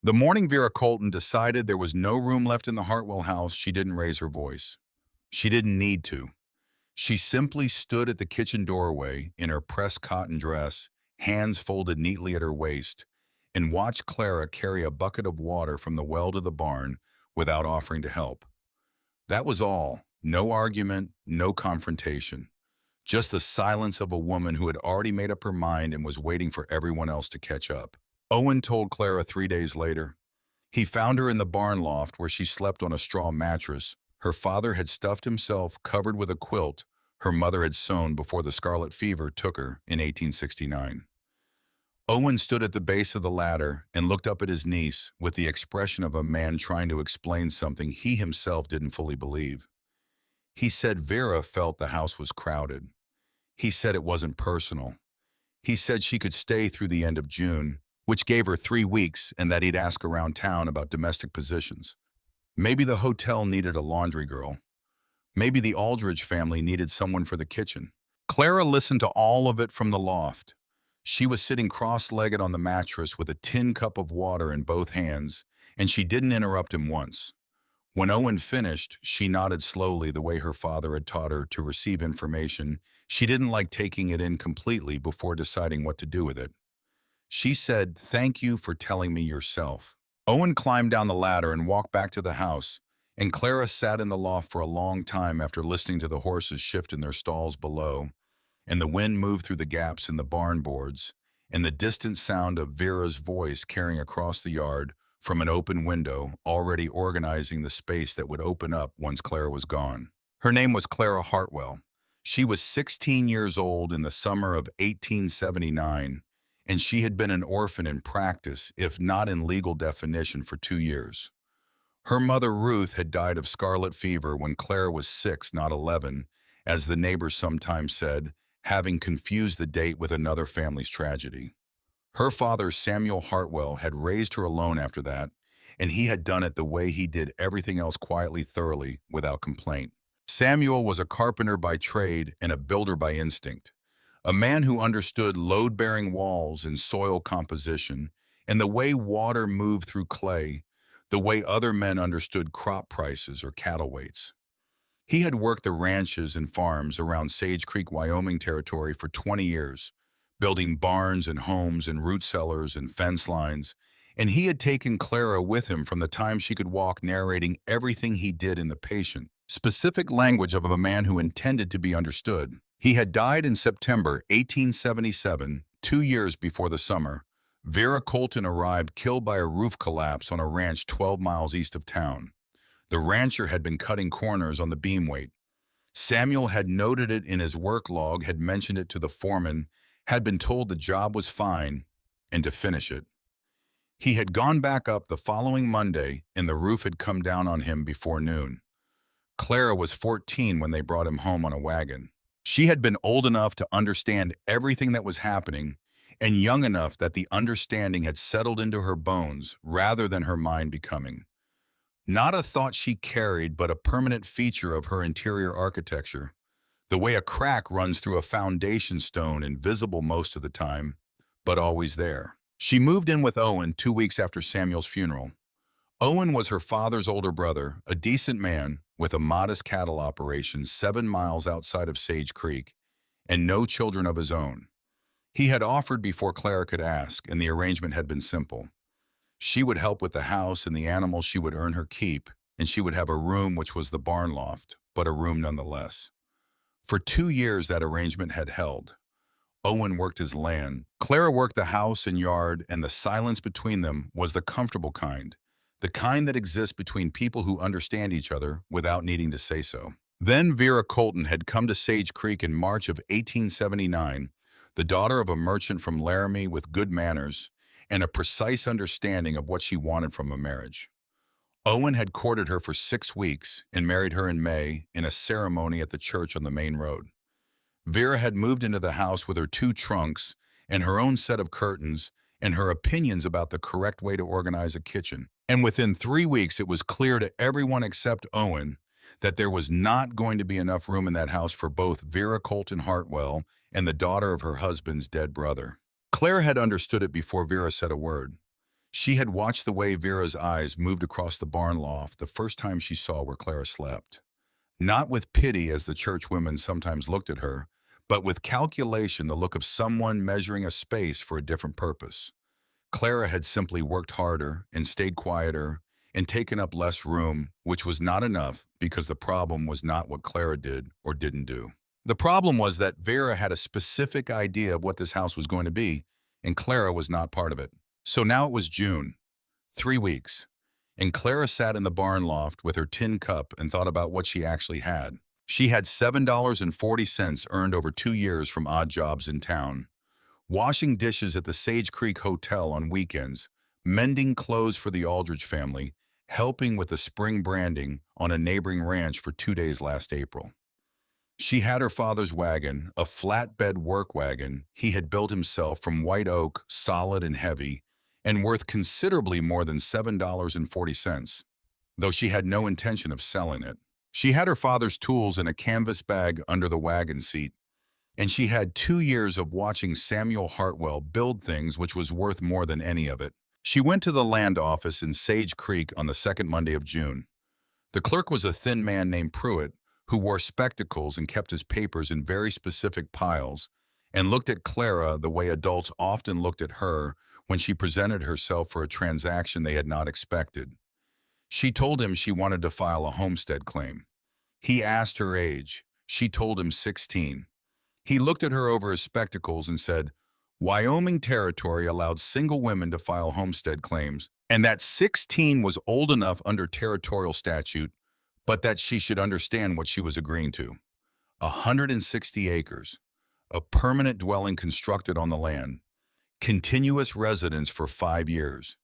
The morning Vera Colton decided there was no room left in the Hartwell house, she didn't raise her voice. She didn't need to. She simply stood at the kitchen doorway in her pressed cotton dress, hands folded neatly at her waist, and watched Clara carry a bucket of water from the well to the barn without offering to help. That was all. No argument, no confrontation. Just the silence of a woman who had already made up her mind and was waiting for everyone else to catch up. Owen told Clara 3 days later. He found her in the barn loft where she slept on a straw mattress. Her father had stuffed himself covered with a quilt her mother had sewn before the scarlet fever took her in 1869. Owen stood at the base of the ladder and looked up at his niece with the expression of a man trying to explain something he himself didn't fully believe. He said Vera felt the house was crowded. He said it wasn't personal. He said she could stay through the end of June, which gave her 3 weeks, and that he'd ask around town about domestic positions. Maybe the hotel needed a laundry girl. Maybe the Aldridge family needed someone for the kitchen. Clara listened to all of it from the loft. She was sitting cross-legged on the mattress with a tin cup of water in both hands, and she didn't interrupt him once. When Owen finished, she nodded slowly the way her father had taught her to receive information. She didn't like taking it in completely before deciding what to do with it. She said, "Thank you for telling me yourself." Owen climbed down the ladder and walked back to the house, and Clara sat in the loft for a long time after listening to the horses shift in their stalls below, and the wind moved through the gaps in the barn boards, and the distant sound of Vera's voice carrying across the yard from an open window, already organizing the space that would open up once Clara was gone. Her name was Clara Hartwell. She was 16 years old in the summer of 1879, and she had been an orphan in practice, if not in legal definition, for 2 years. Her mother, Ruth, had died of scarlet fever when Clara was 6, not 11, as the neighbors sometimes said, having confused the date with another family's tragedy. Her father, Samuel Hartwell, had raised her alone after that, and he had done it the way he did everything else, quietly, thoroughly, without complaint. Samuel was a carpenter by trade and a builder by instinct, a man who understood load-bearing walls and soil composition and the way water moved through clay, the way other men understood crop prices or cattle weights. He had worked the ranches and farms around Sage Creek, Wyoming territory for 20 years, building barns and homes and root cellars and fence lines, and he had taken Clara with him from the time she could walk, narrating everything he did in the patient, specific language of a man who intended to be understood. He had died in September 1877, 2 years before the summer. Vera Colton arrived killed by a roof collapse on a ranch 12 miles east of town. The rancher had been cutting corners on the beam weight. Samuel had noted it in his work log, had mentioned it to the foreman, had been told the job was fine, and to finish it. He had gone back up the following Monday, and the roof had come down on him before noon. Clara was 14 when they brought him home on a wagon. She had been old enough to understand everything that was happening, and young enough that the understanding had settled into her bones rather than her mind becoming. Not a thought she carried, but a permanent feature of her interior architecture, the way a crack runs through a foundation stone, invisible most of the time, but always there. She moved in with Owen 2 weeks after Samuel's funeral. Owen was her father's older brother, a decent man with a modest cattle operation 7 miles outside of Sage Creek, and no children of his own. He had offered before Clara could ask, and the arrangement had been simple. She would help with the house and the animals, she would earn her keep, and she would have a room which was the barn loft, but a room nonetheless. For 2 years that arrangement had held. Owen worked his land, Clara worked the house and yard, and the silence between them was the comfortable kind, the kind that exists between people who understand each other without needing to say so. Then Vera Colton had come to Sage Creek in March of 1879, the daughter of a merchant from Laramie with good manners and a precise understanding of what she wanted from a marriage. Owen had courted her for 6 weeks and married her in May in a ceremony at the church on the main road. Vera had moved into the house with her 2 trunks and her own set of curtains and her opinions about the correct way to organize a kitchen. And within 3 weeks, it was clear to everyone except Owen that there was not going to be enough room in that house for both Vera Colton Hartwell and the daughter of her husband's dead brother. Claire had understood it before Vera said a word. She had watched the way Vera's eyes moved across the barn loft the first time she saw where Clara slept. Not with pity as the church women sometimes looked at her, but with calculation, the look of someone measuring a space for a different purpose. Clara had simply worked harder and stayed quieter and taken up less room, which was not enough because the problem was not what Clara did or didn't do. The problem was that Vera had a specific idea of what this house was going to be, and Clara was not part of it. So now it was June, 3 weeks, and Clara sat in the barn loft with her tin cup and thought about what she actually had. She had $7.40 earned over 2 years from odd jobs in town, washing dishes at the Sage Creek Hotel on weekends, mending clothes for the Aldridge family, helping with the spring branding on a neighboring ranch for 2 days last April. She had her father's wagon, a flatbed work wagon he had built himself from white oak, solid and heavy, and worth considerably more than $7.40, though she had no intention of selling it. She had her father's tools in a canvas bag under the wagon seat, and she had 2 years of watching Samuel Hartwell build things which was worth more than any of it. She went to the land office in Sage Creek on the second Monday of June. The clerk was a thin man named Pruitt, who wore spectacles and kept his papers in very specific piles, and looked at Clara the way adults often looked at her when she presented herself for a transaction they had not expected. She told him she wanted to file a homestead claim. He asked her age. She told him 16. He looked at her over his spectacles and said, Wyoming Territory allowed single women to file homestead claims, and that 16 was old enough under territorial statute, but that she should understand what she was agreeing to. 160 acres, a permanent dwelling constructed on the land, continuous residence for 5 years.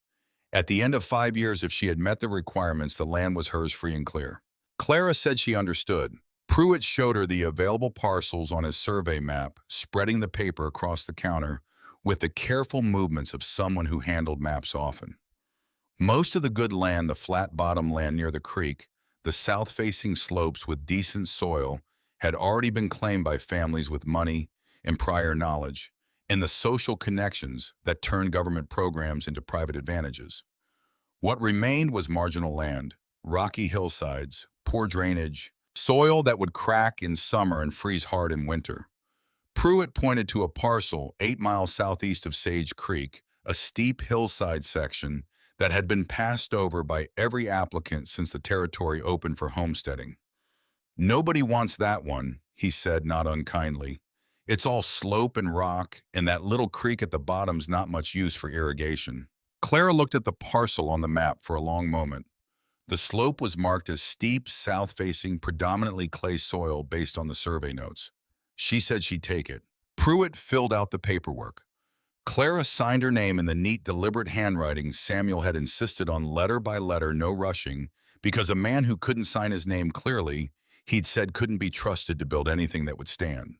At the end of 5 years, if she had met the requirements, the land was hers free and clear. Clara said she understood. Pruitt showed her the available parcels on his survey map, spreading the paper across the counter with the careful movements of someone who handled maps often. Most of the good land, the flat bottom land near the creek, the south-facing slopes with decent soil, had already been claimed by families with money and prior knowledge, and the social connections that turned government programs into private advantages. What remained was marginal land, rocky hillsides, poor drainage, soil that would crack in summer and freeze hard in winter. Pruitt pointed to a parcel 8 miles southeast of Sage Creek, a steep hillside section that had been passed over by every applicant since the territory opened for homesteading. Nobody wants that one, he said, not unkindly. It's all slope and rock, and that little creek at the bottom's not much use for irrigation. Clara looked at the parcel on the map for a long moment. The slope was marked as steep, south-facing, predominantly clay soil based on the survey notes. She said she'd take it. Pruitt filled out the paperwork. Clara signed her name in the neat, deliberate handwriting Samuel had insisted on, letter by letter, no rushing, because a man who couldn't sign his name clearly, he'd said couldn't be trusted to build anything that would stand.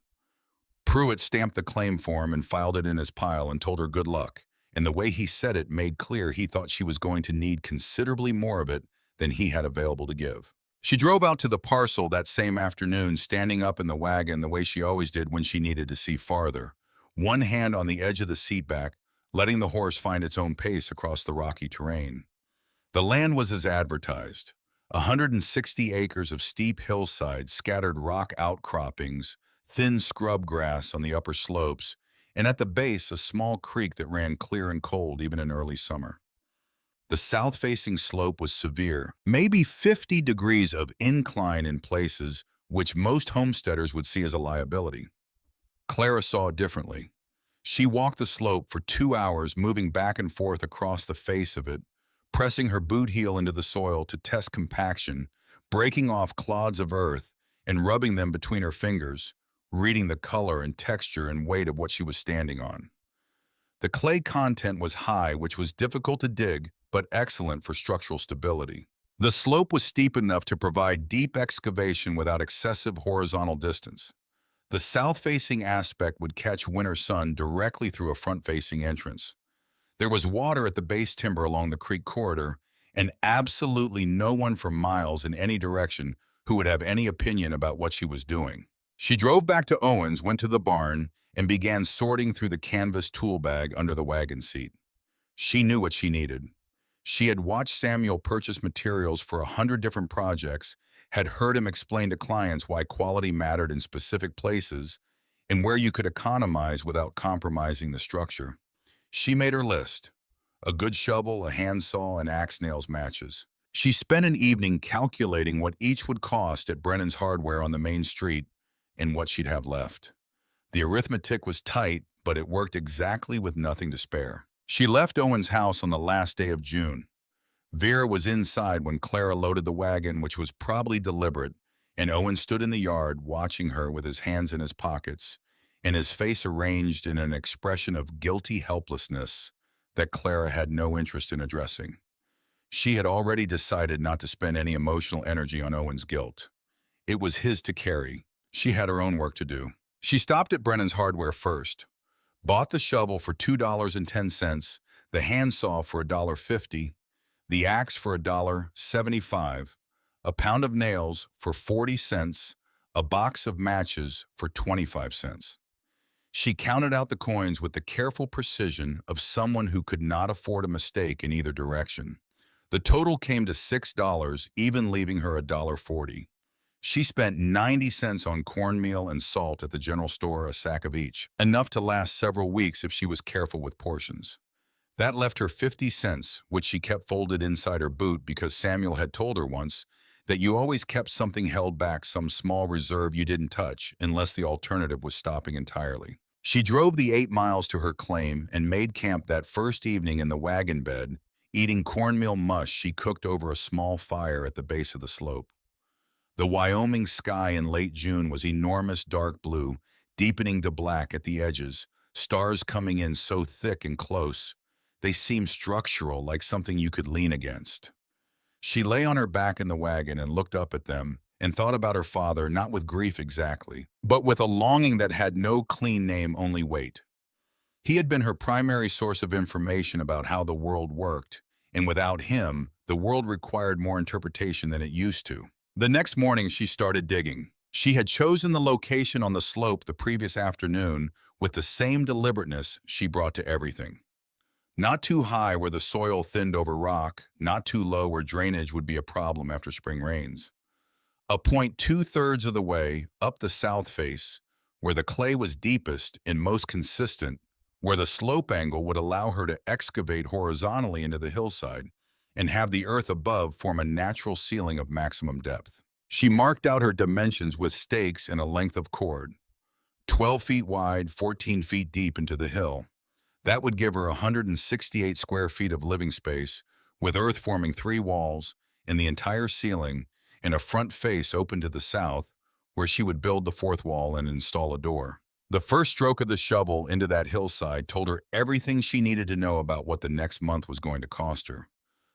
Pruitt stamped the claim form and filed it in his pile and told her good luck, and the way he said it made clear he thought she was going to need considerably more of it than he had available to give. She drove out to the parcel that same afternoon, standing up in the wagon the way she always did when she needed to see farther, one hand on the edge of the seat back, letting the horse find its own pace across the rocky terrain. The land was as advertised. 160 acres of steep hillsides, scattered rock outcroppings, thin scrub grass on the upper slopes, and at the base a small creek that ran clear and cold even in early summer. The south-facing slope was severe, maybe 50 degrees of incline in places, which most homesteaders would see as a liability. Clara saw it differently. She walked the slope for 2 hours, moving back and forth across the face of it, pressing her boot heel into the soil to test compaction, breaking off clods of earth and rubbing them between her fingers, reading the color and texture and weight of what she was standing on. The clay content was high, which was difficult to dig, but excellent for structural stability. The slope was steep enough to provide deep excavation without excessive horizontal distance. The south-facing aspect would catch winter sun directly through a front-facing entrance. There was water at the base timber along the creek corridor, and absolutely no one for miles in any direction who would have any opinion about what she was doing. She drove back to Owens, went to the barn, and began sorting through the canvas tool bag under the wagon seat. She knew what she needed. She had watched Samuel purchase materials for 100 different projects, had heard him explain to clients why quality mattered in specific places, and where you could economize without compromising the structure. She made her list. A good shovel, a handsaw, and axe nails matches. She spent an evening calculating what each would cost at Brennan's Hardware on the main street and what she'd have left. The arithmetic was tight, but it worked exactly with nothing to spare. She left Owen's house on the last day of June. Vera was inside when Clara loaded the wagon, which was probably deliberate, and Owen stood in the yard watching her with his hands in his pockets and his face arranged in an expression of guilty helplessness that Clara had no interest in addressing. She had already decided not to spend any emotional energy on Owen's guilt. It was his to carry. She had her own work to do. She stopped at Brennan's Hardware first, bought the shovel for $2.10, the handsaw for $1.50, the axe for $1.75, a pound of nails for 40 cents, a box of matches for 25 cents. She counted out the coins with the careful precision of someone who could not afford a mistake in either direction. The total came to $6, even leaving her $1.40. She spent 90 cents on cornmeal and salt at the general store, a sack of each, enough to last several weeks if she was careful with portions. That left her 50 cents, which she kept folded inside her boot because Samuel had told her once that you always kept something held back, some small reserve you didn't touch, unless the alternative was stopping entirely. She drove the 8 miles to her claim and made camp that first evening in the wagon bed, eating cornmeal mush she cooked over a small fire at the base of the slope. The Wyoming sky in late June was enormous dark blue, deepening to black at the edges, stars coming in so thick and close, they seemed structural, like something you could lean against. She lay on her back in the wagon and looked up at them and thought about her father, not with grief exactly, but with a longing that had no clean name, only weight. He had been her primary source of information about how the world worked, and without him, the world required more interpretation than it used to. The next morning, she started digging. She had chosen the location on the slope the previous afternoon with the same deliberateness she brought to everything. Not too high where the soil thinned over rock, not too low where drainage would be a problem after spring rains. A point 2/3 of the way up the south face, where the clay was deepest and most consistent, where the slope angle would allow her to excavate horizontally into the hillside and have the earth above form a natural ceiling of maximum depth. She marked out her dimensions with stakes and a length of cord, 12 feet wide, 14 feet deep into the hill. That would give her 168 square feet of living space, with earth forming 3 walls and the entire ceiling, and a front face open to the south, where she would build the 4th wall and install a door. The first stroke of the shovel into that hillside told her everything she needed to know about what the next month was going to cost her.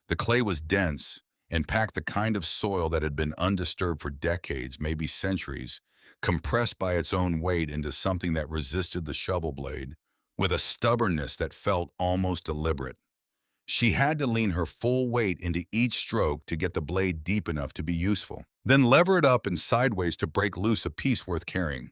The clay was dense and packed the kind of soil that had been undisturbed for decades, maybe centuries, compressed by its own weight into something that resisted the shovel blade, with a stubbornness that felt almost deliberate. She had to lean her full weight into each stroke to get the blade deep enough to be useful, then lever it up and sideways to break loose a piece worth carrying.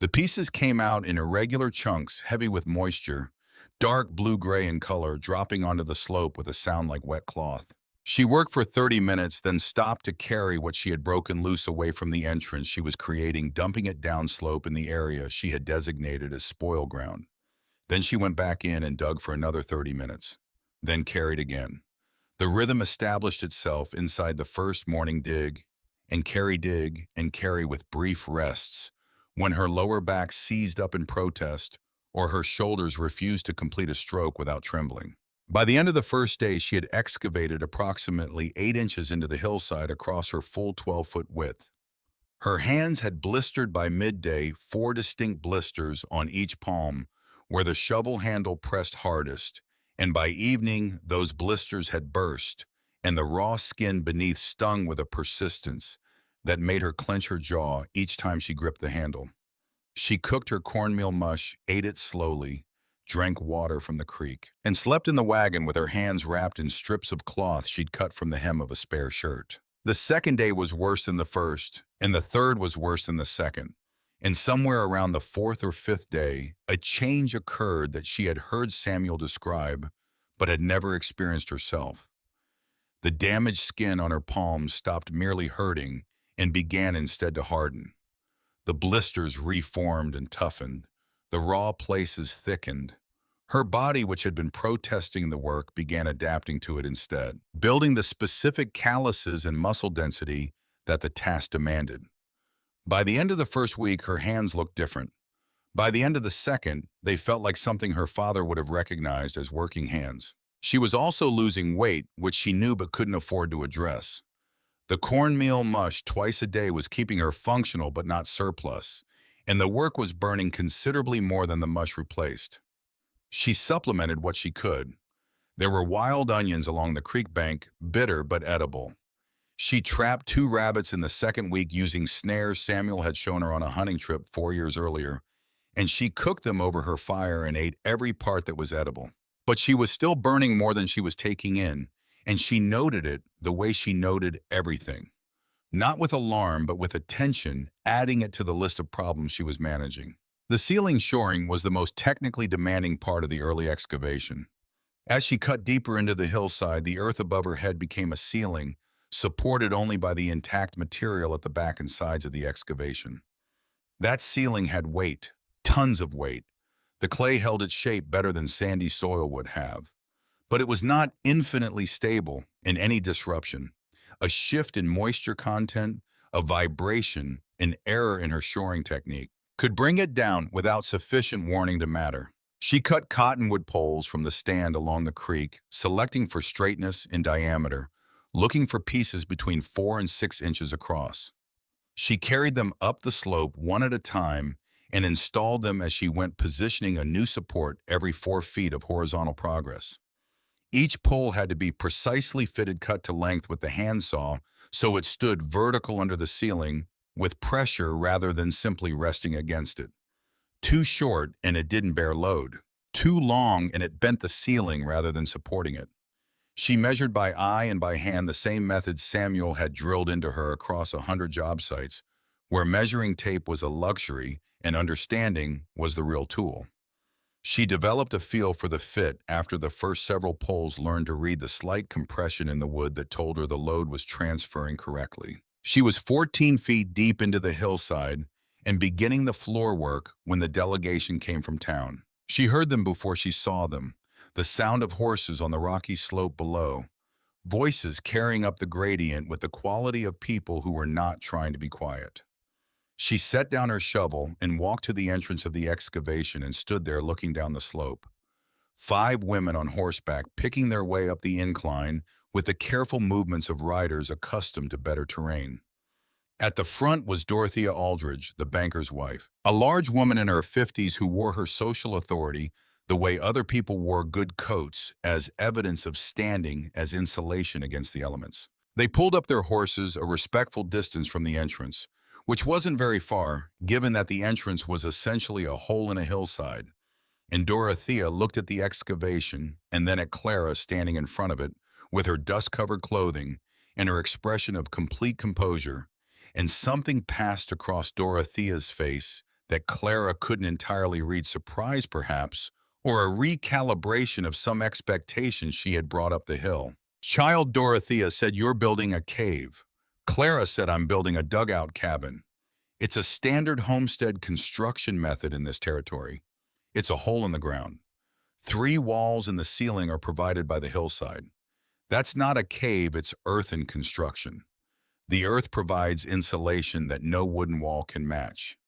The pieces came out in irregular chunks, heavy with moisture, dark blue-gray in color, dropping onto the slope with a sound like wet cloth. She worked for 30 minutes, then stopped to carry what she had broken loose away from the entrance she was creating, dumping it downslope in the area she had designated as spoil ground. Then she went back in and dug for another 30 minutes, then carried again. The rhythm established itself inside the first morning dig and carry with brief rests, when her lower back seized up in protest or her shoulders refused to complete a stroke without trembling. By the end of the first day, she had excavated approximately 8 inches into the hillside across her full 12-foot width. Her hands had blistered by midday, 4 distinct blisters on each palm, where the shovel handle pressed hardest, and by evening those blisters had burst, and the raw skin beneath stung with a persistence that made her clench her jaw each time she gripped the handle. She cooked her cornmeal mush, ate it slowly, drank water from the creek, and slept in the wagon with her hands wrapped in strips of cloth she'd cut from the hem of a spare shirt. The second day was worse than the first, and the third was worse than the second. And somewhere around the 4th or 5th day, a change occurred that she had heard Samuel describe, but had never experienced herself. The damaged skin on her palms stopped merely hurting and began instead to harden. The blisters reformed and toughened. The raw places thickened. Her body, which had been protesting the work, began adapting to it instead, building the specific calluses and muscle density that the task demanded. By the end of the first week, her hands looked different. By the end of the second, they felt like something her father would have recognized as working hands. She was also losing weight, which she knew but couldn't afford to address. The cornmeal mush twice a day was keeping her functional but not surplus, and the work was burning considerably more than the mush replaced. She supplemented what she could. There were wild onions along the creek bank, bitter but edible. She trapped 2 rabbits in the second week using snares Samuel had shown her on a hunting trip 4 years earlier, and she cooked them over her fire and ate every part that was edible. But she was still burning more than she was taking in, and she noted it the way she noted everything. Not with alarm, but with attention, adding it to the list of problems she was managing. The ceiling shoring was the most technically demanding part of the early excavation. As she cut deeper into the hillside, the earth above her head became a ceiling, supported only by the intact material at the back and sides of the excavation. That ceiling had weight, tons of weight. The clay held its shape better than sandy soil would have. But it was not infinitely stable in any disruption. A shift in moisture content, a vibration, an error in her shoring technique could bring it down without sufficient warning to matter. She cut cottonwood poles from the stand along the creek, selecting for straightness in diameter, looking for pieces between 4 and 6 inches across. She carried them up the slope one at a time and installed them as she went, positioning a new support every 4 feet of horizontal progress. Each pole had to be precisely fitted cut to length with the handsaw so it stood vertical under the ceiling with pressure rather than simply resting against it. Too short and it didn't bear load. Too long and it bent the ceiling rather than supporting it. She measured by eye and by hand the same methods Samuel had drilled into her across 100 job sites, where measuring tape was a luxury and understanding was the real tool. She developed a feel for the fit after the first several poles learned to read the slight compression in the wood that told her the load was transferring correctly. She was 14 feet deep into the hillside and beginning the floor work when the delegation came from town. She heard them before she saw them, the sound of horses on the rocky slope below, voices carrying up the gradient with the quality of people who were not trying to be quiet. She set down her shovel and walked to the entrance of the excavation and stood there looking down the slope. 5 women on horseback picking their way up the incline with the careful movements of riders accustomed to better terrain. At the front was Dorothea Aldridge, the banker's wife, a large woman in her 50s who wore her social authority the way other people wore good coats as evidence of standing as insulation against the elements. They pulled up their horses a respectful distance from the entrance, which wasn't very far, given that the entrance was essentially a hole in a hillside. And Dorothea looked at the excavation and then at Clara standing in front of it with her dust-covered clothing and her expression of complete composure, and something passed across Dorothea's face that Clara couldn't entirely read, surprise perhaps, or a recalibration of some expectations she had brought up the hill. Child Dorothea said, "You're building a cave." Clara said, "I'm building a dugout cabin." It's a standard homestead construction method in this territory. It's a hole in the ground. 3 walls and the ceiling are provided by the hillside. That's not a cave, it's earthen construction. The earth provides insulation that no wooden wall can match.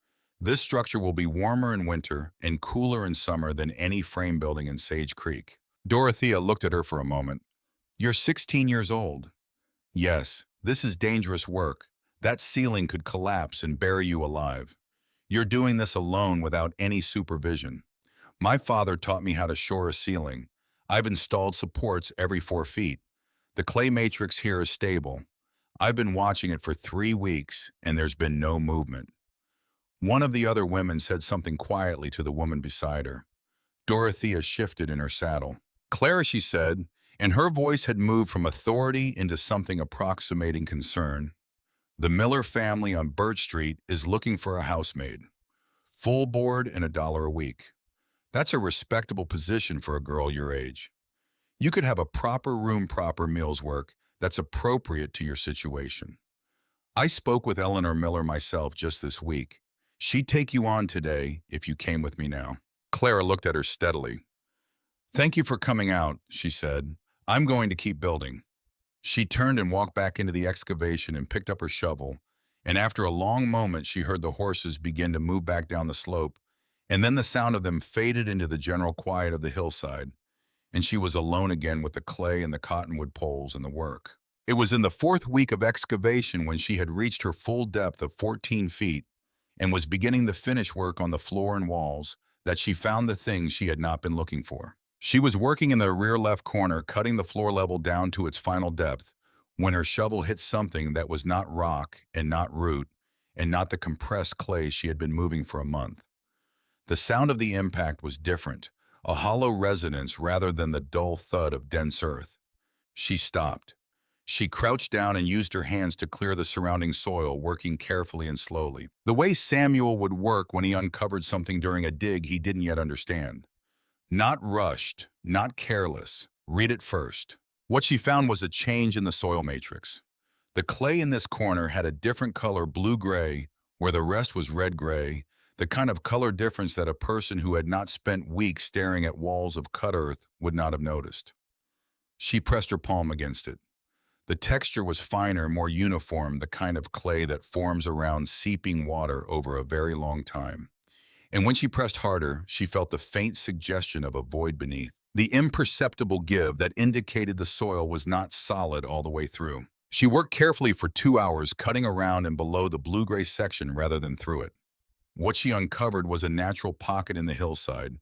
This structure will be warmer in winter and cooler in summer than any frame building in Sage Creek. Dorothea looked at her for a moment. "You're 16 years old." "Yes, this is dangerous work. That ceiling could collapse and bury you alive. You're doing this alone without any supervision. My father taught me how to shore a ceiling. I've installed supports every 4 feet. The clay matrix here is stable. I've been watching it for 3 weeks, and there's been no movement." One of the other women said something quietly to the woman beside her. Dorothea shifted in her saddle. "Clara," she said, and her voice had moved from authority into something approximating concern. "The Miller family on Birch Street is looking for a housemaid. Full board and $1 a week. That's a respectable position for a girl your age. You could have a proper room, proper meals work that's appropriate to your situation. I spoke with Eleanor Miller myself just this week. She'd take you on today if you came with me now. Clara looked at her steadily. Thank you for coming out, she said. I'm going to keep building. She turned and walked back into the excavation and picked up her shovel, and after a long moment she heard the horses begin to move back down the slope, and then the sound of them faded into the general quiet of the hillside, and she was alone again with the clay and the cottonwood poles and the work. It was in the fourth week of excavation when she had reached her full depth of 14 feet and was beginning the finish work on the floor and walls that she found the things she had not been looking for. She was working in the rear left corner, cutting the floor level down to its final depth, when her shovel hit something that was not rock and not root and not the compressed clay she had been moving for a month. The sound of the impact was different, a hollow resonance rather than the dull thud of dense earth. She stopped. She crouched down and used her hands to clear the surrounding soil, working carefully and slowly. The way Samuel would work when he uncovered something during a dig he didn't yet understand. Not rushed, not careless. Read it first. What she found was a change in the soil matrix. The clay in this corner had a different color, blue-gray, where the rest was red-gray, the kind of color difference that a person who had not spent weeks staring at walls of cut earth would not have noticed. She pressed her palm against it. The texture was finer, more uniform, the kind of clay that forms around seeping water over a very long time. And when she pressed harder, she felt the faint suggestion of a void beneath, the imperceptible give that indicated the soil was not solid all the way through. She worked carefully for 2 hours, cutting around and below the blue-gray section rather than through it. What she uncovered was a natural pocket in the hillside,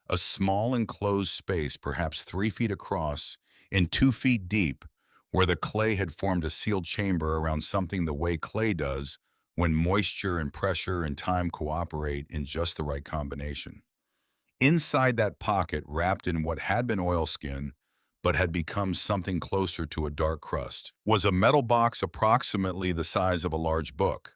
a small enclosed space perhaps 3 feet across and 2 feet deep, where the clay had formed a sealed chamber around something the way clay does when moisture and pressure and time cooperate in just the right combination. Inside that pocket, wrapped in what had been oilskin, but had become something closer to a dark crust, was a metal box approximately the size of a large book.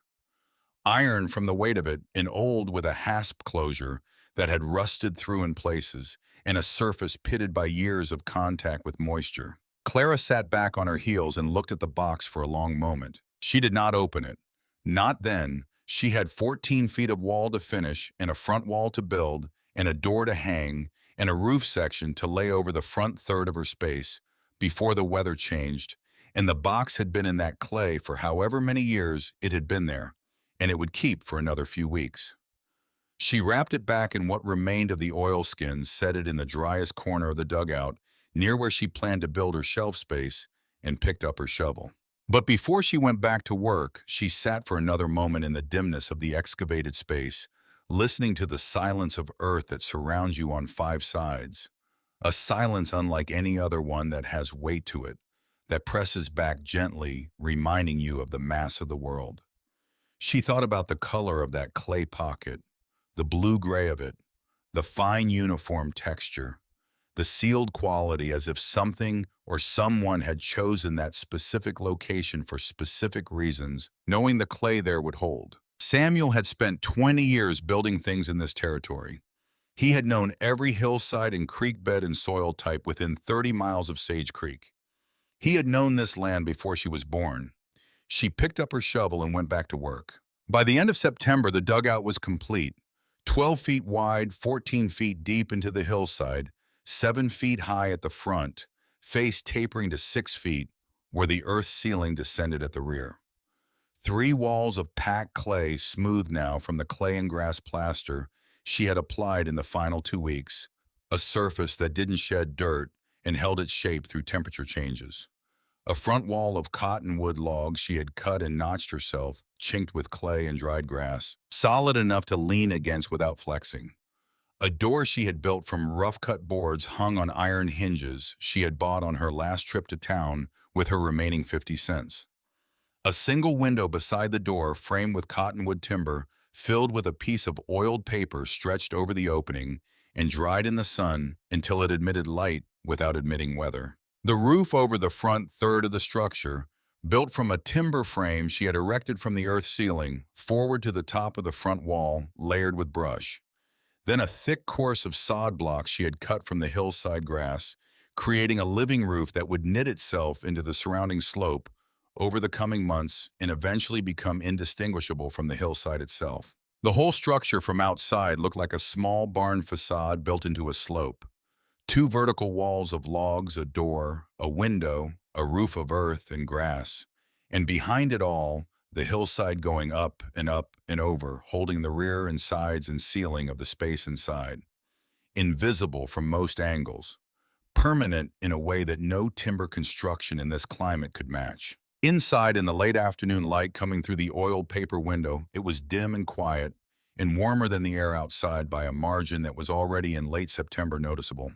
Iron from the weight of it, and old with a hasp closure that had rusted through in places, and a surface pitted by years of contact with moisture. Clara sat back on her heels and looked at the box for a long moment. She did not open it. Not then. She had 14 feet of wall to finish, and a front wall to build, and a door to hang, and a roof section to lay over the front third of her space before the weather changed, and the box had been in that clay for however many years it had been there, and it would keep for another few weeks. She wrapped it back in what remained of the oilskins, set it in the driest corner of the dugout, near where she planned to build her shelf space, and picked up her shovel. But before she went back to work, she sat for another moment in the dimness of the excavated space, listening to the silence of earth that surrounds you on 5 sides, a silence unlike any other one that has weight to it, that presses back gently, reminding you of the mass of the world. She thought about the color of that clay pocket, the blue-gray of it, the fine uniform texture, the sealed quality, as if something or someone had chosen that specific location for specific reasons, knowing the clay there would hold. Samuel had spent 20 years building things in this territory. He had known every hillside and creek bed and soil type within 30 miles of Sage Creek. He had known this land before she was born. She picked up her shovel and went back to work. By the end of September, the dugout was complete. 12 feet wide, 14 feet deep into the hillside, 7 feet high at the front, face tapering to 6 feet, where the earth ceiling descended at the rear. 3 walls of packed clay, smooth now from the clay and grass plaster she had applied in the final 2 weeks, a surface that didn't shed dirt and held its shape through temperature changes. A front wall of cottonwood logs she had cut and notched herself, chinked with clay and dried grass, solid enough to lean against without flexing. A door she had built from rough-cut boards hung on iron hinges she had bought on her last trip to town with her remaining 50 cents. A single window beside the door, framed with cottonwood timber, filled with a piece of oiled paper stretched over the opening and dried in the sun until it admitted light without admitting weather. The roof over the front third of the structure, built from a timber frame she had erected from the earth ceiling, forward to the top of the front wall, layered with brush. Then a thick course of sod blocks she had cut from the hillside grass, creating a living roof that would knit itself into the surrounding slope over the coming months and eventually become indistinguishable from the hillside itself. The whole structure from outside looked like a small barn facade built into a slope. Two vertical walls of logs, a door, a window, a roof of earth and grass, and behind it all, the hillside going up and over, holding the rear and sides and ceiling of the space inside, invisible from most angles, permanent in a way that no timber construction in this climate could match. Inside, in the late afternoon light coming through the oiled paper window, it was dim and quiet, and warmer than the air outside by a margin that was already in late September noticeable.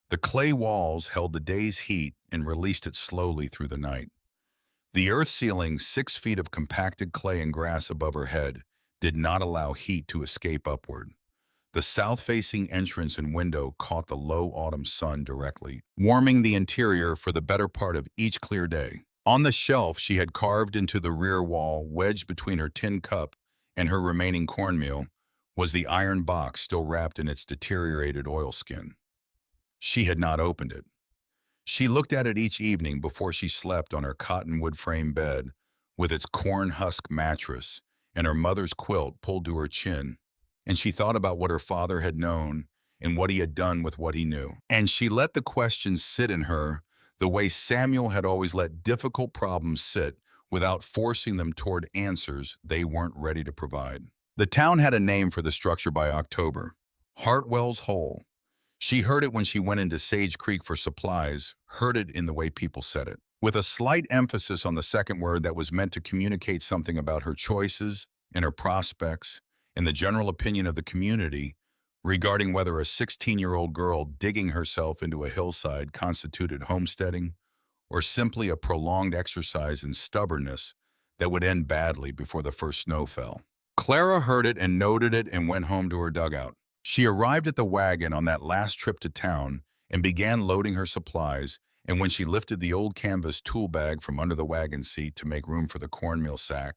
The clay walls held the day's heat and released it slowly through the night. The earth ceiling, 6 feet of compacted clay and grass above her head, did not allow heat to escape upward. The south-facing entrance and window caught the low autumn sun directly, warming the interior for the better part of each clear day. On the shelf she had carved into the rear wall, wedged between her tin cup and her remaining cornmeal, was the iron box still wrapped in its deteriorated oilskin. She had not opened it. She looked at it each evening before she slept on her cottonwood frame bed with its corn husk mattress and her mother's quilt pulled to her chin, and she thought about what her father had known and what he had done with what he knew. And she let the questions sit in her the way Samuel had always let difficult problems sit without forcing them toward answers they weren't ready to provide. The town had a name for the structure by October: Hartwell's Hole. She heard it when she went into Sage Creek for supplies, heard it in the way people said it, with a slight emphasis on the second word that was meant to communicate something about her choices and her prospects and the general opinion of the community regarding whether a 16-year-old girl digging herself into a hillside constituted homesteading or simply a prolonged exercise in stubbornness that would end badly before the first snow fell. Clara heard it and noted it and went home to her dugout. She arrived at the wagon on that last trip to town and began loading her supplies, and when she lifted the old canvas tool bag from under the wagon seat to make room for the cornmeal sack,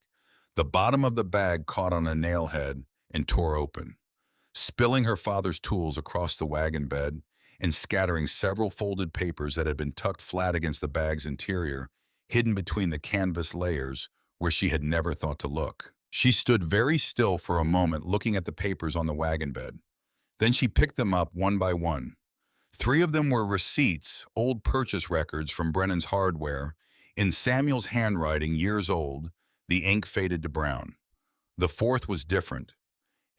the bottom of the bag caught on a nail head and tore open, spilling her father's tools across the wagon bed and scattering several folded papers that had been tucked flat against the bag's interior, hidden between the canvas layers where she had never thought to look. She stood very still for a moment looking at the papers on the wagon bed. Then she picked them up one by one. 3 of them were receipts, old purchase records from Brennan's Hardware, in Samuel's handwriting, years old, the ink faded to brown. The 4th was different.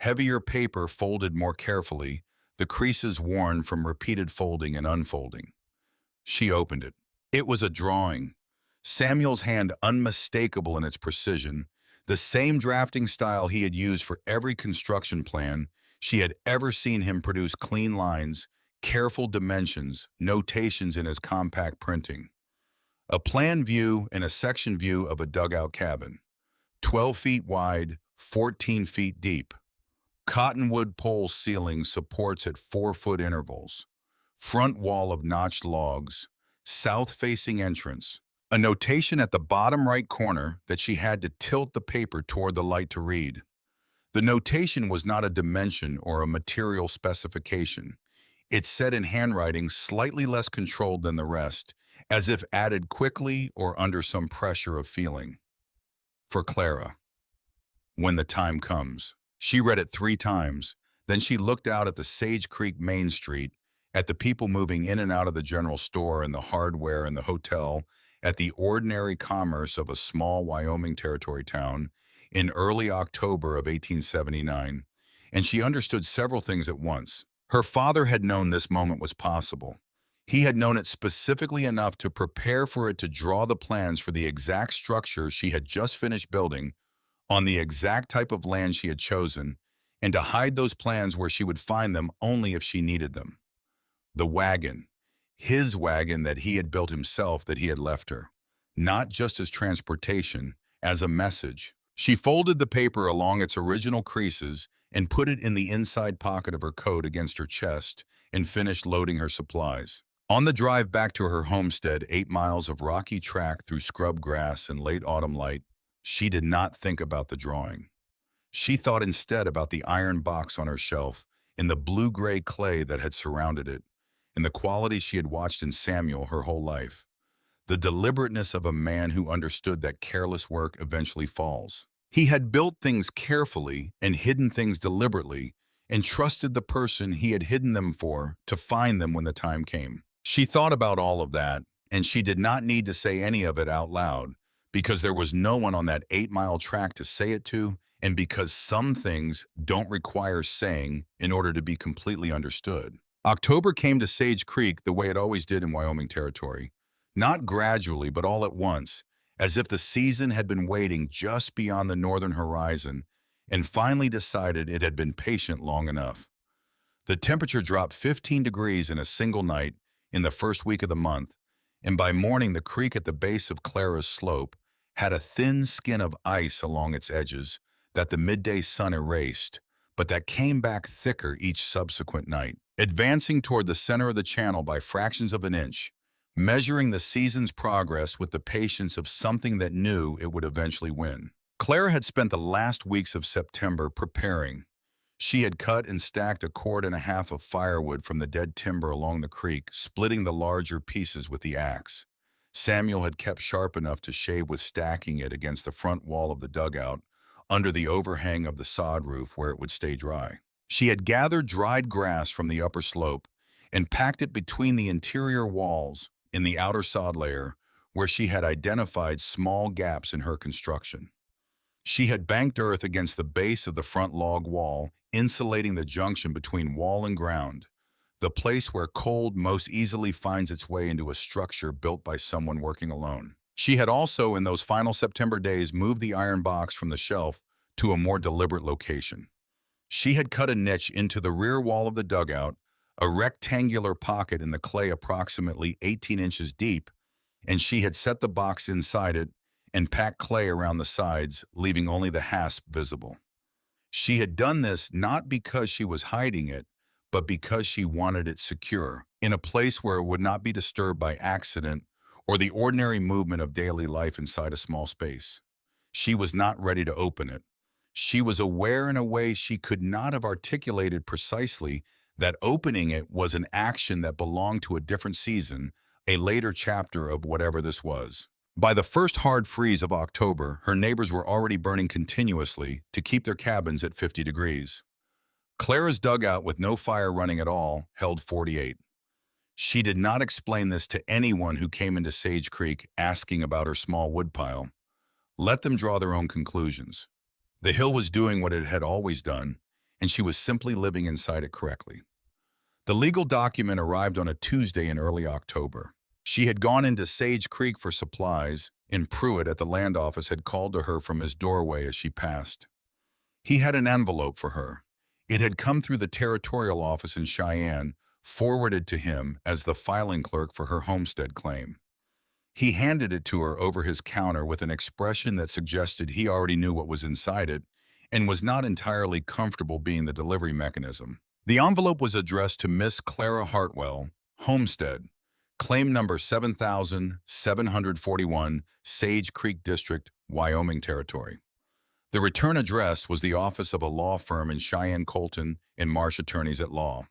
Heavier paper folded more carefully, the creases worn from repeated folding and unfolding. She opened it. It was a drawing. Samuel's hand unmistakable in its precision, the same drafting style he had used for every construction plan. She had ever seen him produce: clean lines, careful dimensions, notations in his compact printing. A plan view and a section view of a dugout cabin. 12 feet wide, 14 feet deep. Cottonwood pole ceiling supports at 4-foot intervals. Front wall of notched logs. South-facing entrance. A notation at the bottom right corner that she had to tilt the paper toward the light to read. The notation was not a dimension or a material specification. It said in handwriting slightly less controlled than the rest, as if added quickly or under some pressure of feeling. For Clara. When the time comes. She read it 3 times. Then she looked out at the Sage Creek Main Street, at the people moving in and out of the general store and the hardware and the hotel, at the ordinary commerce of a small Wyoming Territory town, in early October of 1879, and she understood several things at once. Her father had known this moment was possible. He had known it specifically enough to prepare for it, to draw the plans for the exact structure she had just finished building on the exact type of land she had chosen, and to hide those plans where she would find them only if she needed them. The wagon, his wagon that he had built himself, that he had left her, not just as transportation, as a message. She folded the paper along its original creases and put it in the inside pocket of her coat against her chest and finished loading her supplies. On the drive back to her homestead, 8 miles of rocky track through scrub grass and late autumn light, she did not think about the drawing. She thought instead about the iron box on her shelf and the blue-gray clay that had surrounded it, in the quality she had watched in Samuel her whole life. The deliberateness of a man who understood that careless work eventually falls. He had built things carefully and hidden things deliberately, and trusted the person he had hidden them for to find them when the time came. She thought about all of that, and she did not need to say any of it out loud, because there was no one on that 8-mile track to say it to, and because some things don't require saying in order to be completely understood. October came to Sage Creek the way it always did in Wyoming territory. Not gradually, but all at once, as if the season had been waiting just beyond the northern horizon and finally decided it had been patient long enough. The temperature dropped 15 degrees in a single night in the first week of the month, and by morning the creek at the base of Clara's slope had a thin skin of ice along its edges that the midday sun erased, but that came back thicker each subsequent night, advancing toward the center of the channel by fractions of an inch, measuring the season's progress with the patience of something that knew it would eventually win. Clara had spent the last weeks of September preparing. She had cut and stacked a cord and a half of firewood from the dead timber along the creek, splitting the larger pieces with the axe. Samuel had kept sharp enough to shave with stacking it against the front wall of the dugout, under the overhang of the sod roof where it would stay dry. She had gathered dried grass from the upper slope and packed it between the interior walls in the outer sod layer where she had identified small gaps in her construction. She had banked earth against the base of the front log wall, insulating the junction between wall and ground, the place where cold most easily finds its way into a structure built by someone working alone. She had also, in those final September days, moved the iron box from the shelf to a more deliberate location. She had cut a niche into the rear wall of the dugout, a rectangular pocket in the clay approximately 18 inches deep, and she had set the box inside it and packed clay around the sides, leaving only the hasp visible. She had done this not because she was hiding it, but because she wanted it secure, in a place where it would not be disturbed by accident or the ordinary movement of daily life inside a small space. She was not ready to open it. She was aware in a way she could not have articulated precisely that opening it was an action that belonged to a different season, a later chapter of whatever this was. By the first hard freeze of October, her neighbors were already burning continuously to keep their cabins at 50 degrees. Clara's dugout, with no fire running at all, held 48. She did not explain this to anyone who came into Sage Creek asking about her small woodpile. Let them draw their own conclusions. The hill was doing what it had always done, and she was simply living inside it correctly. The legal document arrived on a Tuesday in early October. She had gone into Sage Creek for supplies, and Pruitt at the land office had called to her from his doorway as she passed. He had an envelope for her. It had come through the territorial office in Cheyenne, forwarded to him as the filing clerk for her homestead claim. He handed it to her over his counter with an expression that suggested he already knew what was inside it and was not entirely comfortable being the delivery mechanism. The envelope was addressed to Miss Clara Hartwell, Homestead, claim number 7741, Sage Creek District, Wyoming Territory. The return address was the office of a law firm in Cheyenne, Colton, and Marsh Attorneys at Law.